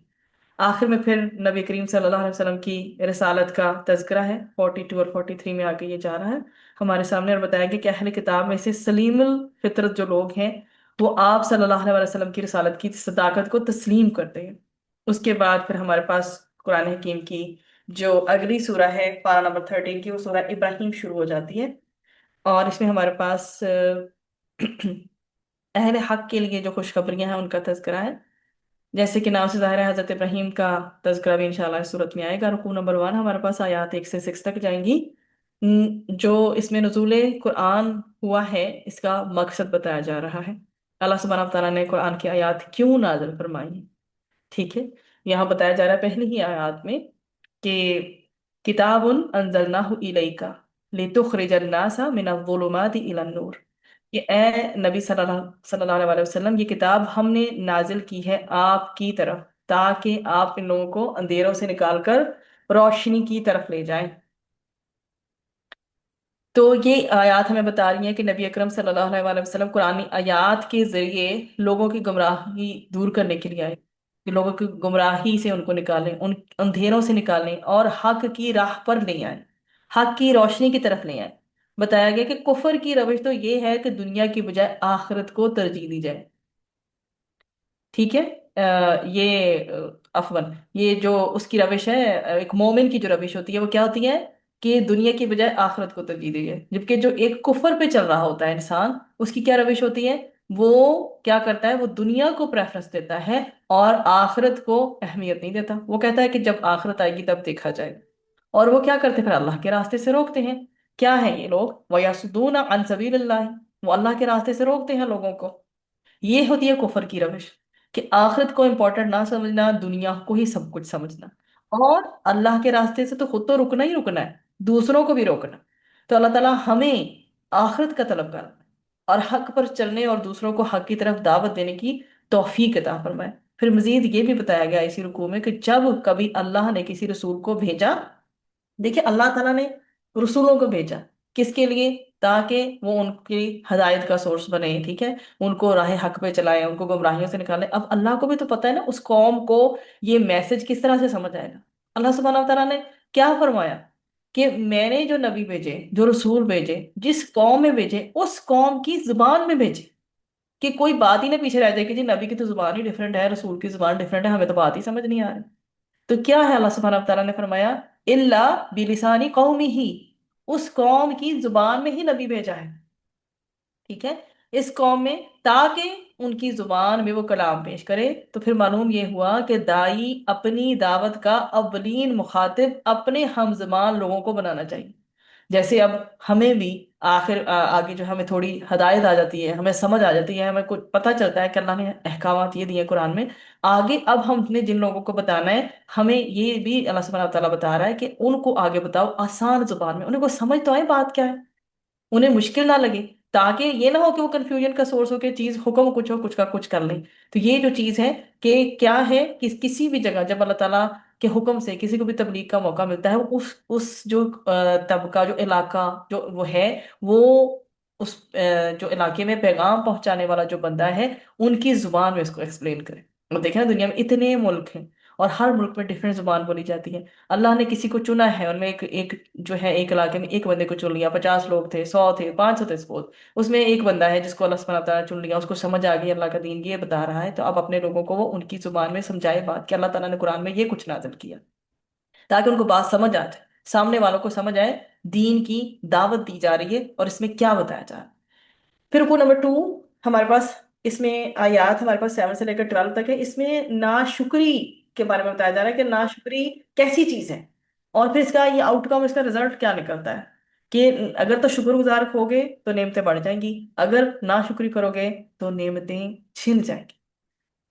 آخر میں پھر نبی کریم صلی اللہ علیہ وسلم کی رسالت کا تذکرہ ہے، 42 اور 43 میں آگے یہ جا رہا ہے ہمارے سامنے، اور بتایا گیا کہ اہل کتاب میں سے سلیم الفطرت جو لوگ ہیں وہ آپ صلی اللہ علیہ وسلم کی رسالت کی صداقت کو تسلیم کرتے ہیں۔ اس کے بعد پھر ہمارے پاس قرآن حکیم کی جو اگلی سورہ ہے، پارہ نمبر 13 کی، وہ سورہ ابراہیم شروع ہو جاتی ہے، اور اس میں ہمارے پاس اہل حق کے لیے جو خوشخبریاں ہیں ان کا تذکرہ ہے، جیسے کہ نام سے ظاہر ہے حضرت ابراہیم کا تذکرہ بھی انشاءاللہ اس صورت میں آئے گا۔ رکوع نمبر 1 ہمارے پاس آیات 1 سے 6 تک جائیں گی۔ جو اس میں نزول قرآن ہوا ہے اس کا مقصد بتایا جا رہا ہے، اللہ سبحانہ تعالیٰ نے قرآن کی آیات کیوں نازل فرمائی ہیں، ٹھیک ہے؟ یہاں بتایا جا رہا ہے پہلی ہی آیات میں کہ کتاب انزلناہ الیک لتخرج الناس من الظلمات الی النور، کہ اے نبی صلی اللہ علیہ وسلم، یہ کتاب ہم نے نازل کی ہے آپ کی طرف تاکہ آپ ان لوگوں کو اندھیروں سے نکال کر روشنی کی طرف لے جائیں۔ تو یہ آیات ہمیں بتا رہی ہیں کہ نبی اکرم صلی اللہ علیہ وسلم قرآنی آیات کے ذریعے لوگوں کی گمراہی دور کرنے کے لیے آئے، کہ لوگوں کی گمراہی سے ان کو نکالیں، ان اندھیروں سے نکالیں اور حق کی راہ پر لے آئیں، حق کی روشنی کی طرف لے آئیں۔ بتایا گیا کہ کفر کی روش تو یہ ہے کہ دنیا کی بجائے آخرت کو ترجیح دی جائے، ٹھیک ہے؟ یہ عفواً یہ جو اس کی روش ہے، ایک مومن کی جو روش ہوتی ہے وہ کیا ہوتی ہے کہ دنیا کی بجائے آخرت کو ترجیح دی ہے، جبکہ جو ایک کفر پہ چل رہا ہوتا ہے انسان، اس کی کیا روش ہوتی ہے؟ وہ کیا کرتا ہے؟ وہ دنیا کو پریفرنس دیتا ہے اور آخرت کو اہمیت نہیں دیتا، وہ کہتا ہے کہ جب آخرت آئے گی تب دیکھا جائے گا، اور وہ کیا کرتے ہیں؟ پھر اللہ کے راستے سے روکتے ہیں۔ کیا ہے یہ لوگ؟ وَيَصُدُّونَ عَن سَبِيلِ اللَّهِ، وہ اللہ کے راستے سے روکتے ہیں لوگوں کو۔ یہ ہوتی ہے کفر کی روش، کہ آخرت کو امپورٹنٹ نہ سمجھنا، دنیا کو ہی سب کچھ سمجھنا، اور اللہ کے راستے سے تو خود تو رکنا ہی رکنا ہے، دوسروں کو بھی روکنا۔ تو اللہ تعالیٰ ہمیں آخرت کا طلب کرنا اور حق پر چلنے اور دوسروں کو حق کی طرف دعوت دینے کی توفیق عطا فرمائے۔ پھر مزید یہ بھی بتایا گیا اسی رکوع میں کہ جب کبھی اللہ نے کسی رسول کو بھیجا، دیکھیں اللہ تعالیٰ نے رسولوں کو بھیجا کس کے لیے؟ تاکہ وہ ان کی ہدایت کا سورس بنے، ٹھیک ہے؟ ان کو راہ حق پہ چلائیں، ان کو گمراہیوں سے نکالیں۔ اب اللہ کو بھی تو پتہ ہے نا اس قوم کو یہ میسج کس طرح سے سمجھ آئے گا۔ اللہ سبحانہ و تعالیٰ نے کیا فرمایا کہ میں نے جو نبی بھیجے، جو رسول بھیجے، جس قوم میں بھیجے اس قوم کی زبان میں بھیجے، کہ کوئی بات ہی نہ پیچھے رہ جائے کہ جی نبی کی تو زبان ہی ڈفرینٹ ہے، رسول کی زبان ڈفرینٹ ہے، ہمیں تو بات ہی سمجھ نہیں آ رہی۔ تو کیا ہے، اللہ سبحانہ و تعالیٰ نے فرمایا اللہ بلسانی قومی ہی، اس قوم کی زبان میں ہی نبی بھیجا ہے، ٹھیک ہے، اس قوم میں، تاکہ ان کی زبان میں وہ کلام پیش کرے۔ تو پھر معلوم یہ ہوا کہ دائی اپنی دعوت کا اولین مخاطب اپنے ہم زبان لوگوں کو بنانا چاہیے۔ جیسے اب ہمیں بھی آگے جو ہمیں تھوڑی ہدایت آ جاتی ہے، ہمیں سمجھ آ جاتی ہے، ہمیں کچھ پتہ چلتا ہے کہ اللہ نے احکامات یہ دیے ہیں قرآن میں، آگے اب ہم نے جن لوگوں کو بتانا ہے، ہمیں یہ بھی اللہ سبحانہ تعالیٰ بتا رہا ہے کہ ان کو آگے بتاؤ آسان زبان میں، انہیں کو سمجھ تو آئے بات کیا ہے، انہیں مشکل نہ لگے، تاکہ یہ نہ ہو کہ وہ کنفیوژن کا سورس ہو، کہ چیز حکم کچھ ہو، کچھ کا کچھ کر لیں۔ تو یہ جو چیز ہے کہ کیا ہے کہ کسی بھی جگہ جب اللہ تعالیٰ کے حکم سے کسی کو بھی تبلیغ کا موقع ملتا ہے، اس جو طبقہ، جو علاقہ جو وہ ہے، وہ اس جو علاقے میں پیغام پہنچانے والا جو بندہ ہے، ان کی زبان میں اس کو ایکسپلین کرے۔ اور دیکھیں نا، دنیا میں اتنے ملک ہیں اور ہر ملک میں ڈفرینٹ زبان بولی جاتی ہے۔ اللہ نے کسی کو چنا ہے، ان میں ایک جو ہے ایک علاقے میں ایک بندے کو چن لیا، 50 لوگ تھے، 100 تھے، 500 تھے، سپوز اس میں ایک بندہ ہے جس کو اللہ سبحانہ تعالیٰ نے چن لیا، اس کو سمجھ آ گئی اللہ کا دین یہ بتا رہا ہے، تو اب اپنے لوگوں کو وہ ان کی زبان میں سمجھائے بات کہ اللہ تعالیٰ نے قرآن میں یہ کچھ نازل کیا، تاکہ ان کو بات سمجھ آ جائے، سامنے والوں کو سمجھ آئے دین کی دعوت دی جا رہی ہے اور اس میں کیا بتایا جا رہا ہے۔ پھر رکو نمبر 2، ہمارے پاس اس میں آیات ہمارے پاس 7 سے لے کر 12 تک ہے، اس میں ناشکری کے بارے میں بتایا جا رہا ہے کہ ناشکری کیسی چیز ہے، اور پھر اس کا یہ آؤٹ کم، اس کا رزلٹ کیا نکلتا ہے، کہ اگر تو شکر گزار ہوگے تو نعمتیں بڑھ جائیں گی، اگر ناشکری کرو گے تو نعمتیں چھن جائیں گی۔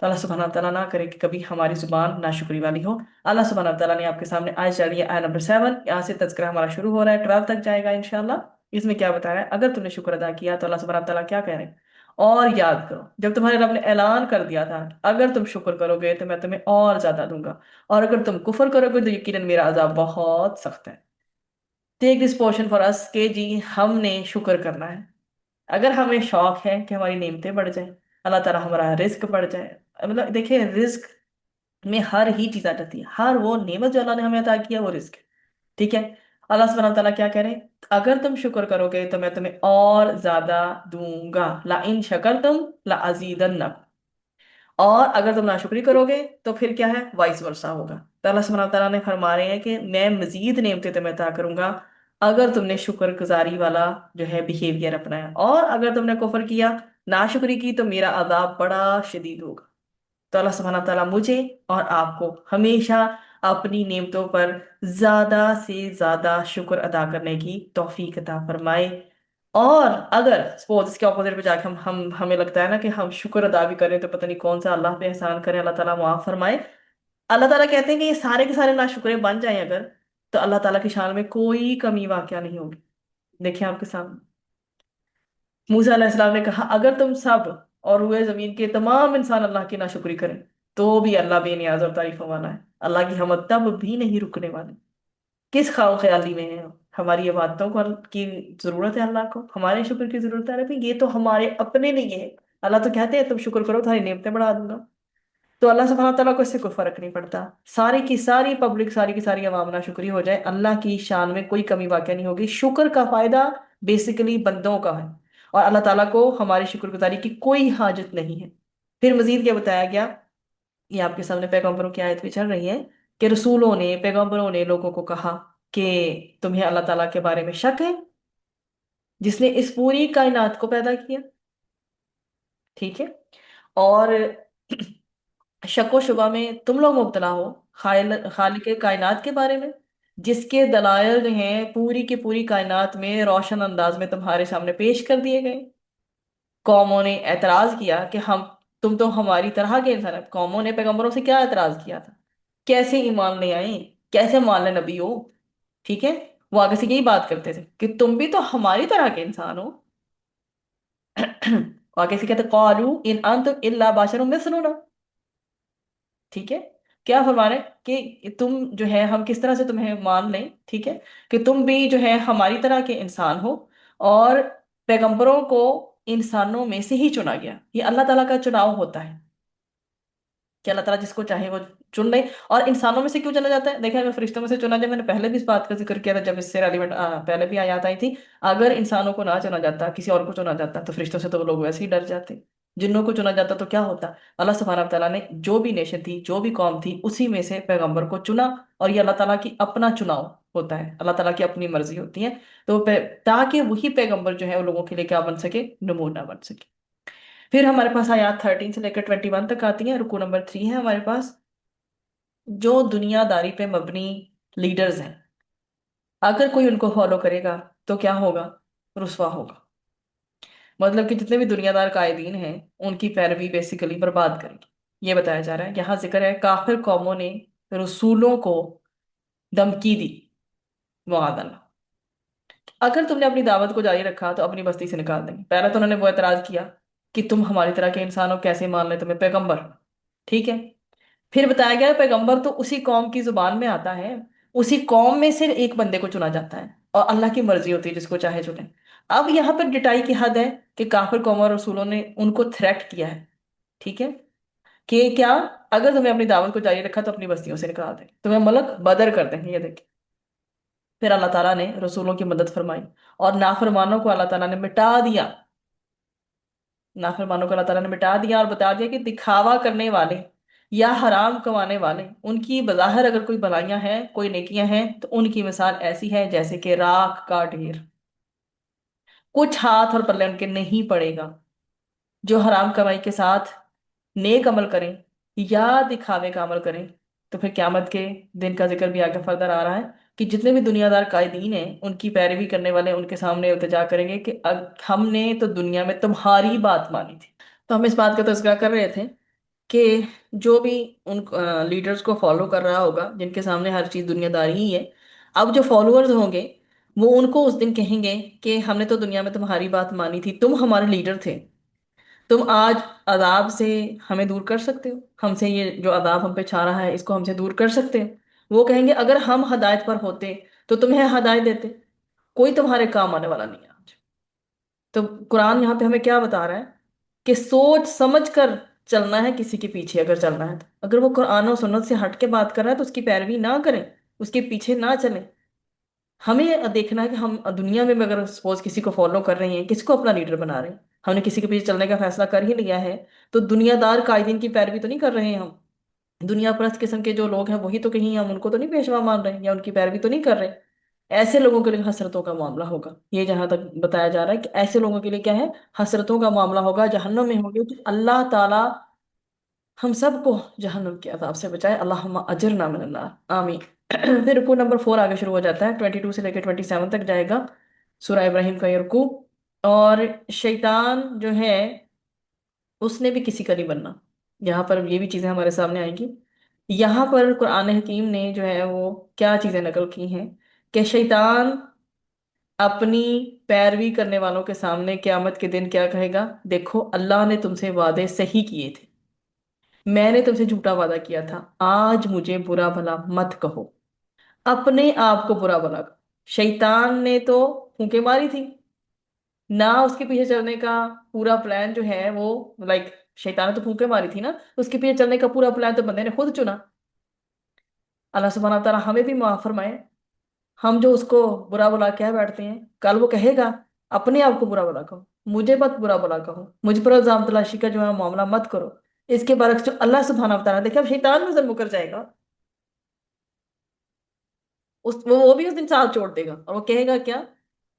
تو اللہ سبحانہ تعالیٰ نہ کرے کہ کبھی ہماری زبان ناشکری والی ہو۔ اللہ سبحانہ تعالیٰ نے آپ کے سامنے آیت چل رہی ہے، آیت نمبر 7، یہاں سے تذکرہ ہمارا شروع ہو رہا ہے، 12 تک جائے گا انشاءاللہ۔ اس میں کیا بتا رہا ہے، اگر تم نے شکر ادا کیا تو اللہ سبحانہ تعالیٰ کیا کہہ رہے ہیں، اور یاد کرو جب تمہارے رب نے اعلان کر دیا تھا اگر تم شکر کرو گے تو میں تمہیں اور زیادہ دوں گا، اور اگر تم کفر کرو گے تو یقیناً میرا عذاب بہت سخت ہے۔ ٹیک دس پورشن فار اس کہ جی ہم نے شکر کرنا ہے، اگر ہمیں شوق ہے کہ ہماری نعمتیں بڑھ جائیں، اللہ تعالیٰ ہمارا رزق بڑھ جائے، مطلب دیکھیں رزق میں ہر ہی چیز آ جاتی ہے، ہر وہ نعمت جو اللہ نے ہمیں عطا کیا وہ رزق ہے، ٹھیک ہے۔ اللہ سبحانہ تعالیٰ کیا کہہ رہے ہیں، اگر تم شکر کرو گے تو میں تمہیں اور زیادہ دوں گا، لَإِن شَكَرْتُمْ لَأَزِيدَنَّكُمْ، اور اگر تم ناشکری کرو گے تو پھر کیا ہے، وائس ورسا ہوگا۔ تو اللہ سبحانہ تعالیٰ نے فرما رہے ہیں کہ میں مزید نعمتیں تمہیں عطا کروں گا اگر تم نے شکر گزاری والا جو ہے بیہیویئر اپنایا، اور اگر تم نے کفر کیا، ناشکری کی، تو میرا عذاب بڑا شدید ہوگا۔ تو اللہ سبحانہ تعالیٰ مجھے اور آپ کو ہمیشہ اپنی نعمتوں پر زیادہ سے زیادہ شکر ادا کرنے کی توفیق عطا فرمائے۔ اور اگر سپوز اس کے اپوزٹ پہ جا کے ہمیں لگتا ہے نا کہ ہم شکر ادا بھی کریں تو پتہ نہیں کون سا اللہ پہ احسان کریں، اللہ تعالیٰ معاف فرمائے، اللہ تعالیٰ کہتے ہیں کہ یہ سارے کے سارے ناشکرے بن جائیں اگر، تو اللہ تعالیٰ کی شان میں کوئی کمی واقعہ نہیں ہوگی۔ دیکھیں آپ کے سامنے موسیٰ علیہ السلام نے کہا اگر تم سب اور روئے زمین کے تمام انسان اللہ کی ناشکری کریں تو بھی اللہ بے نیاز اور تعریفوں والا ہے، اللہ کی حمد تب بھی نہیں رکنے والی۔ کس خواہ خیالی میں ہے، ہماری عبادتوں کی ضرورت ہے اللہ کو، ہمارے شکر کی ضرورت ہے ربی، یہ تو ہمارے اپنے لیے ہے۔ اللہ تو کہتے ہیں تم شکر کرو تمہاری نعمتیں بڑھا دوں گا۔ تو اللہ سبحانہ تعالیٰ کو اس سے کوئی فرق نہیں پڑتا، ساری کی ساری پبلک، ساری کی ساری عوام ناشکری ہو جائے، اللہ کی شان میں کوئی کمی واقع نہیں ہوگی۔ شکر کا فائدہ بیسیکلی بندوں کا ہے، اور اللہ تعالیٰ کو ہماری شکر گزاری کی کوئی حاجت نہیں ہے۔ پھر مزید کیا بتایا گیا، یہ آپ کے سامنے پیغمبروں کی آیت بھی چل رہی ہے کہ رسولوں نے، پیغمبروں نے لوگوں کو کہا کہ تمہیں اللہ تعالیٰ کے بارے میں شک ہے جس نے اس پوری کائنات کو پیدا کیا، ٹھیک ہے، اور شک و شبہ میں تم لوگ مبتلا ہو خالق کائنات کے بارے میں، جس کے دلائل جو ہیں پوری کی پوری کائنات میں روشن انداز میں تمہارے سامنے پیش کر دیے گئے۔ قوموں نے اعتراض کیا کہ تم تو ہماری طرح کے انسان ہیں، قوموں نے پیغمبروں سے کیا اعتراض کیا تھا، کیسے ایمان لے آئیں، کیسے مان لے نبی ہو، ٹھیک ہے، وہ آگے سے یہی بات کرتے تھے کہ تم بھی تو ہماری طرح کے انسان ہو۔ آگے سے کہتے قالوا ان انتم الا بشر مثلنا، ٹھیک ہے، کیا فرما رہے ہیں کہ تم جو ہے ہم کس طرح سے تمہیں مان لیں، ٹھیک ہے، کہ تم بھی جو ہے ہماری طرح کے انسان ہو، اور پیغمبروں کو انسانوں میں سے ہی چنا گیا۔ یہ اللہ تعالیٰ کا چناؤ ہوتا ہے کہ اللہ تعالیٰ جس کو چاہے وہ چن لے۔ اور انسانوں میں سے کیوں چنا جاتا ہے، دیکھیں ہمیں فرشتوں میں سے چنا جائے، میں نے پہلے بھی اس بات کا ذکر کیا تھا جب اس سے ریلیونٹ پہلے بھی آیات آئی تھی، اگر انسانوں کو نہ چنا جاتا، کسی اور کو چنا جاتا تو فرشتوں سے تو وہ لوگ ویسے ہی ڈر جاتے۔ जिन्नों को चुना जाता तो क्या होता? अल्लाह सुब्हानहू व तआला ने जो भी नेशन थी, जो भी कौम थी, उसी में से पैगंबर को चुना। और ये अल्लाह ताला की अपना चुनाव होता है, अल्लाह ताला की अपनी मर्जी होती है। तो ताकि वही पैगंबर जो है वो लोगों के लिए क्या बन सके? नमूना बन सके। फिर हमारे पास आयात 13 से लेकर 21 तक आती है। रुकू नंबर 3 है हमारे पास। जो दुनियादारी पे मबनी लीडर्स हैं, अगर कोई उनको फॉलो करेगा तो क्या होगा? रुसवा होगा। मतलब कि जितने भी दुनियादार कायदीन हैं, उनकी पैरवी बेसिकली बर्बाद करेंगे। ये बताया जा रहा है। यहाँ जिक्र है काफिर कौमों ने रसूलों को धमकी दी, मुआदला, अगर तुमने अपनी दावत को जारी रखा तो अपनी बस्ती से निकाल देंगे। पहले तो उन्होंने वो एतराज किया कि तुम हमारी तरह के इंसान हो, कैसे मान ले तुम्हें पैगंबर। ठीक है। फिर बताया गया पैगंबर तो उसी कौम की जुबान में आता है, उसी कौम में से एक बंदे को चुना जाता है, और अल्लाह की मर्जी होती है जिसको चाहे चुने। अब यहाँ पर डिटाई की हद है कि काफिर कौम और रसूलों ने उनको थ्रेट किया है। ठीक है। कि क्या? अगर तुमने अपनी दावत को जारी रखा तो अपनी बस्तियों से निकाल दें, तुम्हें मुल्क बदर कर देंगे। ये देखिए। फिर अल्लाह ताला ने रसूलों की मदद फरमाई, और नाफरमानों को अल्लाह ताला ने मिटा दिया। नाफरमानों को अल्लाह ताला ने मिटा दिया और बता दिया कि दिखावा करने वाले या हराम कमाने वाले, उनकी बज़ाहिर अगर कोई भलाइयां हैं, कोई नेकियां हैं, तो उनकी मिसाल ऐसी है जैसे कि राख का ढेर, कुछ हाथ और पल्ले उनके नहीं पड़ेगा। जो हराम कमाई के साथ नेक अमल करें या दिखावे का अमल करें, तो फिर क्यामत के दिन का जिक्र भी आगे फर्दर आ रहा है कि जितने भी दुनियादार कायदीन हैं, उनकी पैरवी करने वाले उनके सामने इल्तिजा करेंगे कि हमने तो दुनिया में तुम्हारी बात मानी थी। तो हम इस बात का तज़किरा कर रहे थे कि जो भी उन लीडर्स को फॉलो कर रहा होगा, जिनके सामने हर चीज़ दुनियादारी ही है, अब जो फॉलोअर्स होंगे वो उनको उस दिन कहेंगे कि हमने तो दुनिया में तुम्हारी बात मानी थी, तुम हमारे लीडर थे, तुम आज अजाब से हमें दूर कर सकते हो, हमसे ये जो अजाब हम पे छा रहा है इसको हमसे दूर कर सकते हो। वो कहेंगे अगर हम हदायत पर होते तो तुम्हें हदायत देते, कोई तुम्हारे काम आने वाला नहीं है आज। तो कुरान यहाँ पे हमें क्या बता रहा है कि सोच समझ कर चलना है किसी के पीछे। अगर चलना है तो अगर वो कुरान और सुन्नत से हट के बात कर रहा है तो उसकी पैरवी ना करें, उसके पीछे ना चलें। हमें देखना है कि हम दुनिया में भी अगर सपोज किसी को फॉलो कर रहे हैं, किसको अपना लीडर बना रहे हैं, हमने किसी के पीछे चलने का फैसला कर ही लिया है, तो दुनियादार कायदीन की पैरवी तो नहीं कर रहे हैं हम। दुनिया परस्त किस्म के जो लोग हैं वही तो, कहीं हम उनको तो नहीं पेशवा मान रहे हैं या उनकी पैरवी तो नहीं कर रहे। ऐसे लोगों के लिए हसरतों का मामला होगा। ये जहां तक बताया जा रहा है कि ऐसे लोगों के लिए क्या है? हसरतों का मामला होगा, जहन्नम में होंगे। तो अल्लाह ताला हम सबको जहन्नम के अजाब से बचाए। अल्लाहुम्मा अजिरना मिनन नार, आमीन। फिर रुकू नंबर 4 आगे शुरू हो जाता है, 22 से लेकर 27 तक जाएगा सूरह इब्राहिम का ये रुकू। और शैतान जो है उसने भी किसी का नहीं बनना। यहाँ पर ये भी चीजें हमारे सामने आएंगी। यहाँ पर कुरान हकीम ने जो है वो क्या चीजें नकल की हैं कि शैतान अपनी पैरवी करने वालों के सामने क्यामत के दिन क्या कहेगा? देखो, अल्लाह ने तुमसे वादे सही किए थे, मैंने तुमसे झूठा वादा किया था, आज मुझे बुरा भला मत कहो। अपने आप को बुरा भला कहो। शैतान ने तो फूंके मारी थी ना, उसके पीछे चलने का पूरा प्लान जो है वो, लाइक, शैतान ने तो फूंके मारी थी ना, उसके पीछे चलने का पूरा प्लान तो बंदे ने खुद चुना। अल्लाह सुब्हानहू व तआला हमें भी माफ फरमाए। हम जो उसको बुरा बुला कह बैठते हैं, कल वो कहेगा अपने आप को बुरा बुला कहो, मुझे मत बुरा बुला कहो, मुझ पर इल्जाम तलाशी का जो है मामला मत करो। इसके बरक्स जो अल्लाह सुब्हानहू व तआला, देखिए अब शैतान भी उस दिन मुकर जाएगा। वो भी उस दिन साथ छोड़ देगा और वो कहेगा क्या?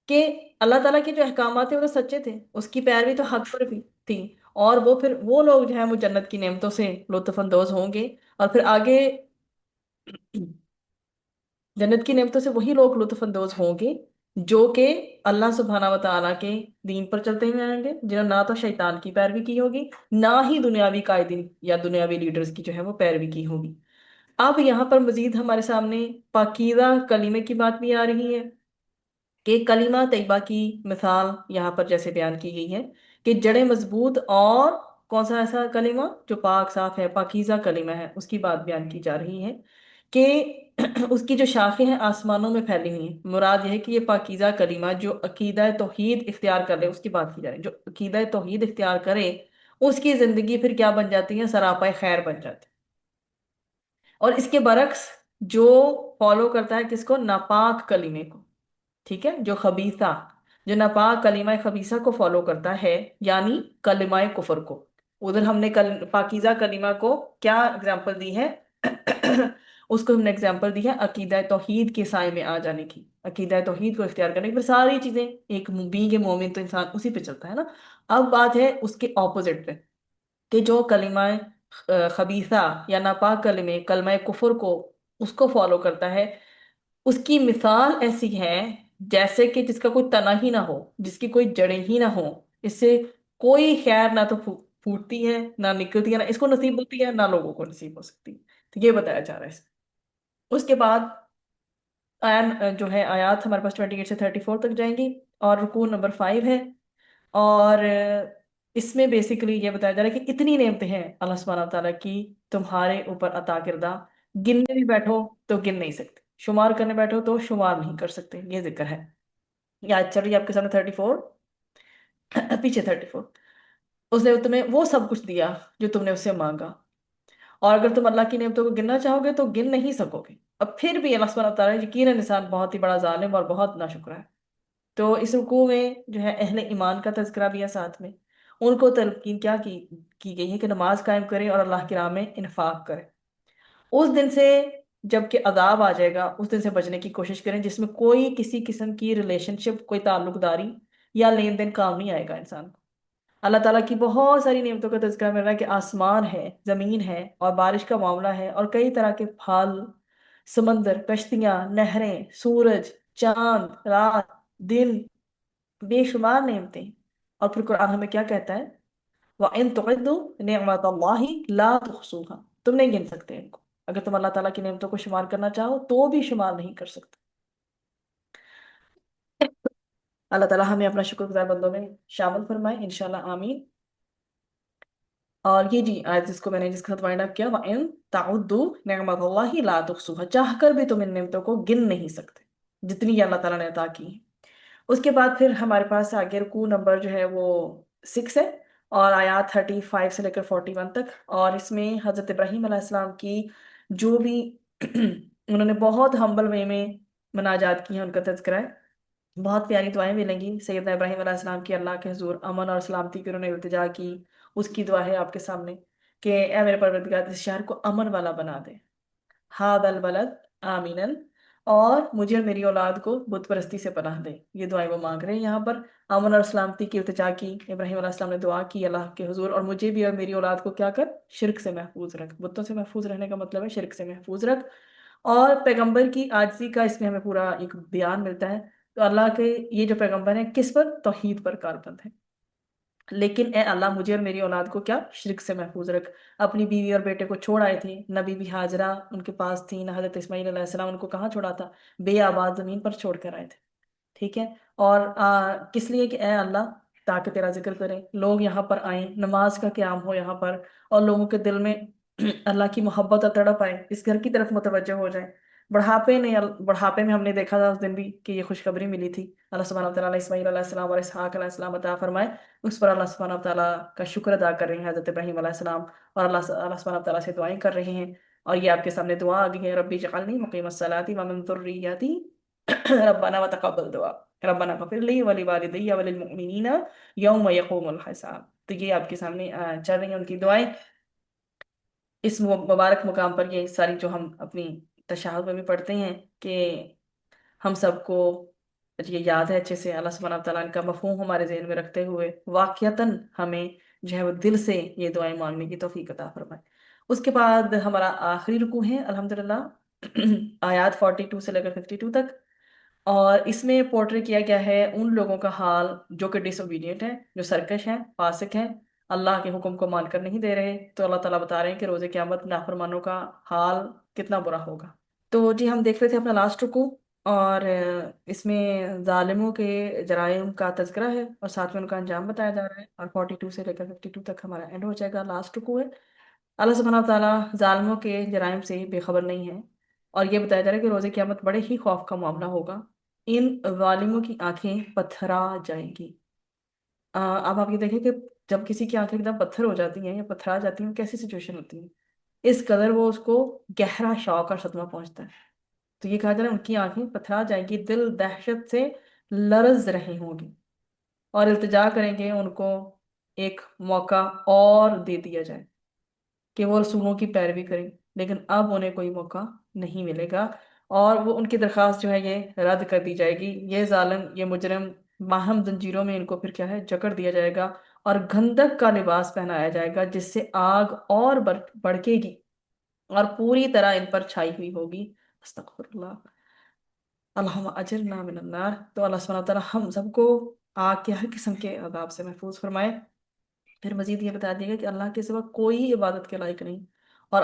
कि अल्लाह ताला के जो अहकामात थे वो तो सच्चे थे, उसकी पैरवी तो हक पर भी थी। और वो फिर वो लोग जो है वो जन्नत की नेमतों से लुत्फ अंदोज होंगे। और फिर आगे जन्नत की नेमतों से वही लोग लुत्फ अंदोज होंगे जो कि अल्लाह सुब्हाना व तआला के दीन पर चलते हुए आएंगे, जिन्होंने ना तो शैतान की पैरवी की होगी, ना ही दुनियावी कायदीन या दुनियावी लीडर्स की जो है वो पैरवी की होगी। अब यहाँ पर मजीद हमारे सामने पाकीज़ा कलीमे की बात भी आ रही है कि कलीमा तैयबा की मिसाल यहाँ पर जैसे बयान की गई है कि जड़ें मजबूत, और कौन सा ऐसा कलीमा जो पाक साफ है, पाकीज़ा कलीमा है, उसकी बात बयान की जा रही है कि उसकी जो शाखें हैं आसमानों में फैली हुई हैं। मुराद यह है कि ये पाकीज़ा कलीमा जो अकीदा तौहीद इख्तियार कर ले उसकी बात की जा रही है। जो अकीदा तौहीद इख्तियार करे उसकी जिंदगी फिर क्या बन जाती है? सरापाए खैर बन जाती है। और इसके बरक्स जो फॉलो करता है किसको? नापाक कलीमे को, ठीक है, जो खबीसा, جو नापाक कलिमा खबीसा को फॉलो करता है, यानी कलिमा कुफर को। उधर हमने पाकीज़ा कलिमा को क्या एग्जाम्पल दी है? उसको हमने एग्जाम्पल दी है अकीदा तौहीद के साए में आ जाने की, अकीदा तौहीद को इख्तियार करने की। फिर सारी चीजें एक बी के मोमिन तो इंसान उसी पे चलता है ना। अब बात है उसके ऑपोजिट पे, कि जो कलिमा खबीसा या नापाक कलिमे कलमा कुफर को उसको फॉलो करता है, उसकी मिसाल ऐसी है जैसे कि जिसका कोई तना ही ना हो, जिसकी कोई जड़ें ही ना हो, इससे कोई खैर ना तो फूटती है ना निकलती है, ना इसको नसीब होती है ना लोगों को नसीब हो सकती है। तो ये बताया जा रहा है इसमें। उसके बाद जो है आयात हमारे पास 28 से 34 तक जाएंगी, और रुकू नंबर 5 है। और इसमें बेसिकली ये बताया जा रहा है कि इतनी नेमतें हैं अल्लाह सुब्हानहू व तआला की तुम्हारे ऊपर अता किरदा, गिनने भी बैठो तो गिन नहीं सकते, शुमार करने बैठो तो शुमार नहीं कर सकते, ये जिक्र है। ये आज चल रही है आपके सामने 34, पीछे 34। उसने तुम्हें वो सब कुछ दिया जो तुमने उससे मांगा, और अगर तुम अल्लाह की नेमतों को गिनना चाहोगे तो गिन नहीं सकोगे। अब फिर भी अल्लाह सुब्हानहू व तआला यकीनन इंसान बहुत ही बड़ा जालिम और बहुत नाशुक्र है। तो इस रुकू में जो है अहले ईमान का तज़किरा भी है साथ में। उनको तलकीन क्या की गई है कि नमाज कायम करें और अल्लाह की राह में इन्फाक करें। उस दिन से, जबकि अजाब आ जाएगा, उस दिन से बचने की कोशिश करें जिसमें कोई किसी किस्म की रिलेशनशिप, कोई ताल्लुकदारी या लेन देन काम नहीं आएगा इंसान को। अल्लाह ताला की बहुत सारी नेमतों का तज़किरा मिल रहा है कि आसमान है, ज़मीन है, और बारिश का मामला है, और कई तरह के फल, समंदर, कश्तियाँ, नहरें, सूरज, चांद, रात, दिन, बेशुमार नेमतें। और फिर कुरान हमें क्या कहता है? व इन तुइद्दु निअमतल्लाहि ला तुहसूहा, तुम नहीं गिन सकते इनको। अगर तुम अल्लाह ताला की नेमतों को शुमार करना चाहो तो भी शुमार नहीं कर सकते। अल्लाह ताला हमें अपना शुक्रगुजार बंदों में शामिल फरमाए, इंशाल्लाह आमीन। और ये जी आज जिसको मैंने जिसके साथ वाइंड अप किया, व इन ताउद्दु निअमतल्लाहि ला तुहसूहा, चाह कर भी तुम इन नेमतों को गिन नहीं सकते जितनी अल्लाह ताला ने अता की है। उसके बाद फिर हमारे पास आगे रुकू नंबर जो है वो 6 है, और आयात 35 से लेकर 41 तक। और इसमें हजरत इब्राहीम अलैहिस्सलाम की जो भी उन्होंने बहुत हम्बल वे में मनाजात की है, उनका तज़किरा है। बहुत प्यारी दुआएं मिलेंगी सैयदना इब्राहीम अलैहिस्सलाम की, अल्लाह के हुजूर अमन और सलामती की उन्होंने इल्तिजा की। उसकी दुआ है आपके सामने कि ए मेरे परवरदिगार, इस शहर को अमन वाला बना दे, हादल बलद आमीनन, और मुझे और मेरी औलाद को बुत परस्ती से पनाह दे। ये दुआएं वो मांग रहे हैं यहाँ पर। अमन और सलामती की इल्तिजा की, इब्राहीम अलैहिस्सलाम ने दुआ की अल्लाह के हुजूर, और मुझे भी और मेरी औलाद को क्या कर, शिरक से महफूज रख। बुतों से महफूज रहने का मतलब है शिरक से महफूज रख। और पैगंबर की आजिज़ी का इसमें हमें पूरा एक बयान मिलता है। तो अल्लाह के ये जो पैगंबर है किस पर, तौहीद पर कारबंद है। लेकिन ए अल्लाह, मुझे और मेरी औलाद को क्या, शिरक से महफूज रख। अपनी बीवी और बेटे को छोड़ आए थे, न बीबी हाजरा उनके पास थी, न हजरत इस्माईल अलैहिस्सलाम, उनको कहाँ छोड़ा था, बेआबाद जमीन पर छोड़ कर आए थे। ठीक है। और किस लिए कि ए अल्लाह, ताकि तेरा जिक्र करें, लोग यहाँ पर आए, नमाज का क़याम हो यहाँ पर, और लोगों के दिल में अल्लाह की मोहब्बत और तड़प आए, इस घर की तरफ मुतवज्जो हो जाए। बुढ़ापे में हमने देखा था उस दिन भी कि ये खुशखबरी मिली थी। अल्लाह सुब्हानहू व तआला इस्माईल अलैहिस्सलाम और इसहाक अलैहिस्सलाम अता फरमाए, उस पर अल्लाह सुब्हानहू व तआला का शुक्र अदा कर रहे हैं हज़रत इब्राहीम अलैहिस्सलाम, और अल्लाह सुब्हानहू व तआला से दुआएं कर रहे हैं। और ये आपके सामने दुआ आ गई है, रब्बी जअलनी मुकीमस्सलाती व मिन ज़ुर्रिय्यती रब्बना व तक़ब्बल दुआ, रब्बना ग़फ़िर ली व लिवालिदैया व लिलमुमिनीना यौम यक़ूमुल हिसाब। तो ये आपके सामने चल रही हैं उनकी दुआएं। इस मुबारक मुकाम पर ये सारी जो हम अपनी तशahहुद में भी पढ़ते हैं कि हम सबको ये याद है अच्छे से, अल्लाह सुब्हानहू व तआला का मफ़हूम हमारे ज़हन में रखते हुए वाक़यतन हमें जो है वो दिल से ये दुआएं मांगने की तौफीक अता फरमाए। उसके बाद हमारा आखिरी रुकू है अल्हम्दुलिल्लाह, आयात 42 से लेकर 52 तक। और इसमें पोर्ट्रे किया गया है उन लोगों का हाल जो कि डिसोबीडियंट हैं, जो सरकश हैं, फासिक हैं, अल्लाह के हुक्म को मानकर नहीं दे रहे। तो अल्लाह ताला बता रहे हैं कि रोज़े क़यामत नाफरमानों का हाल कितना बुरा होगा। तो जी हम देख रहे थे अपना लास्ट रुकू, और इसमें जालिमों के जराइम का तज़किरा है और साथ में उनका अंजाम बताया जा रहा है। और 42 से लेकर 52 तक हमारा एंड हो जाएगा, लास्ट रुकू है। अल्लाह सुब्हानहू व तआला जालिमों के जराइम से बेखबर नहीं है, और ये बताया जा रहा है कि रोज़े क़यामत बड़े ही खौफ का मामला होगा। इन जालिमों की आंखें पत्थरा जाएंगी। अब आप ये देखें कि जब किसी की आंखें एकदम पत्थर हो जाती हैं या पत्थरा जाती हैं, कैसी सिचुएशन होती है। इस कदर वो उसको गहरा शौक और सदमा पहुंचता है। तो ये कहा जा रहा है उनकी आंखें पथरा जाएंगी, दिल दहशत से लरज रही होंगी और इल्तिजा करेंगे उनको एक मौका और दे दिया जाए कि वो रसूलों की पैरवी करें, लेकिन अब उन्हें कोई मौका नहीं मिलेगा और वो उनकी दरख्वास्त जो है ये रद्द कर दी जाएगी। ये जालिम, ये मुजरिम माहम जंजीरों में इनको फिर क्या है जकड़ दिया जाएगा और गंधक का लिबास पहनाया जाएगा जिससे आग और भड़केगी और पूरी तरह इन पर छाई हुई होगी। अस्तगफिरुल्लाह। अल्लाहुम्मा अजिरना मिनन नार। तो अल्लाह सुब्हानहू व तआला हम सबको आग के हर किस्म के अदाब से महफूज फरमाए। फिर मजीद ये बता दिया कि अल्लाह के सिवा कोई इबादत के लायक नहीं और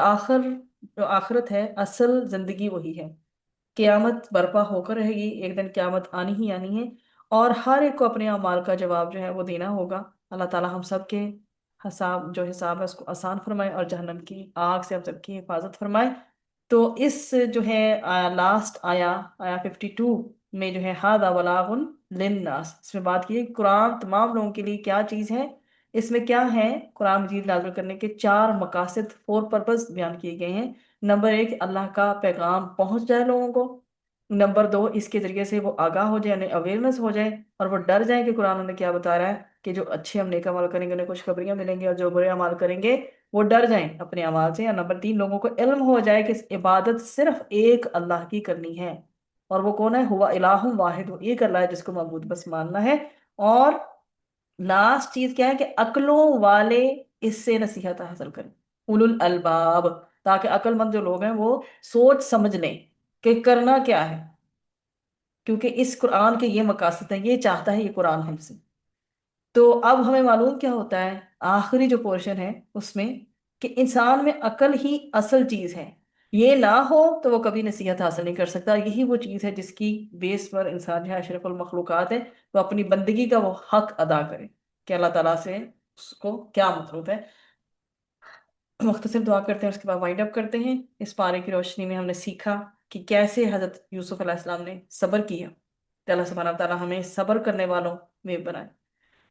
जो आखिरत है असल जिंदगी वही है। क़यामत बर्पा होकर रहेगी, एक दिन क़यामत आनी ही आनी है और हर एक को अपने अमाल का जवाब जो है वो देना होगा। अल्लाह ताला हम सब के हिसाब है उसको आसान फरमाए और जहन्नम की आग से हम सबकी हिफाजत फरमाए। तो इस जो है लास्ट आया 52 में जो है हादा बलागुन लिन्नास, इसमें बात की है कि कुरान तमाम लोगों के लिए क्या चीज़ है। इसमें क्या है, कुरान मजीद नाज़िल करने के चार मकासद, फोर पर्पस बयान किए गए हैं। नंबर एक, अल्लाह का पैगाम पहुंच जाए लोगों को। नंबर दो, इसके जरिए से वो आगाह हो जाए, उन्हें अवेयरनेस हो जाए और वो डर जाए कि कुरान उन्हें क्या बता रहा है कि जो अच्छे हम नेक अमल करेंगे उन्हें खुशखबरियां मिलेंगी और जो बुरे अमल करेंगे वो डर जाएं अपने अमाल से। और नंबर तीन, लोगों को इल्म हो जाए कि इस इबादत सिर्फ एक अल्लाह की करनी है और वो कौन है, हुवा इलाहुम वाहिद, वो एक अल्लाह है जिसको मबूद बस मानना है। और लास्ट चीज क्या है कि अक्लों वाले इससे नसीहत हासिल करें, उलुल अलबाब, ताकि अक्लमंद जो लोग हैं वो सोच समझ लें कि करना क्या है, क्योंकि इस कुरान के ये मकासद है, ये चाहता है ये कुरान हमसे। तो अब हमें मालूम क्या होता है आखिरी जो पोर्शन है उसमें, कि इंसान में अकल ही असल चीज है। ये ना हो तो वो कभी नसीहत हासिल नहीं कर सकता। यही वो चीज है जिसकी बेस पर इंसान जो है अशरफुल मखलूकात है, वो अपनी बंदगी का वो हक अदा करे कि अल्लाह ताला से उसको क्या मतलब है। मुख्तसर दुआ करते हैं, उसके बाद वाइंड अप करते हैं। इस पारे की रोशनी में हमने सीखा कि कैसे हजरत यूसुफ अलैहिस्सलाम ने सब्र किया। तो अल्लाह सुब्हानहू व तआला हमें सब्र करने वालों में बनाए।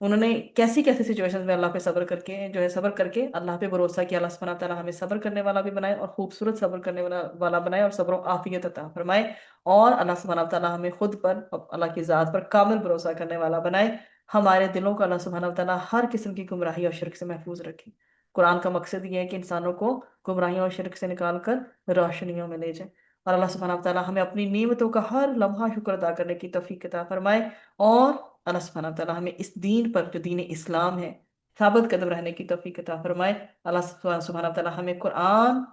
उन्होंने कैसी कैसी सिचुएशंस में अल्लाह पे सब्र करके जो है सब्र करके अल्लाह पे भरोसा किया। अल्लाह सुब्हानहू व तआला हमें सब्र करने वाला भी बनाए और खूबसूरत सब्र करने वाला बनाए और सब्र और आफियत अता फरमाए। और अल्लाह सुब्हानहू व तआला हमें खुद पर, अल्लाह की ज़ात पर कामिल भरोसा करने वाला बनाए। हमारे दिलों को अल्लाह सुब्हानहू व तआला हर किस्म की गुमराही और शिरक से महफूज रखे। कुरान का मकसद ये है कि इंसानों को गुमराहियों और शिरक से निकाल कर रोशनियों में ले जाए। और अल्लाह सुब्हानहू व तआला हमें अपनी नेमतों का हर लम्हा शुक्र अदा करने की तौफीक अता फरमाए। और अल्लाह सुब्हानहू व तआला हमें इस दीन पर जो दीन इस्लाम है साबित कदम रहने की तौफीक अता फरमाए। अल्लाह सुब्हानहू व तआला हमें कुरान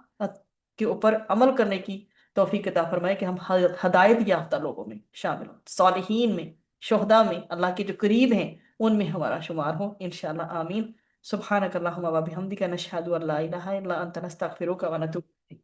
के ऊपर अमल करने की तौफीक अता फरमाए कि हम हदायत याफ्ता लोगों में शामिल हों, सालिहीन में, शुहदा में, अल्लाह के जो करीब हैं उनमें हमारा शुमार हो इंशाअल्लाह, आमीन। सुब्हानक अल्लाहुम्मा व बिहम्दिका नशहदु अल्ला इलाहा इल्ला अंता नस्तगफिरुका व नतूबु इलैक।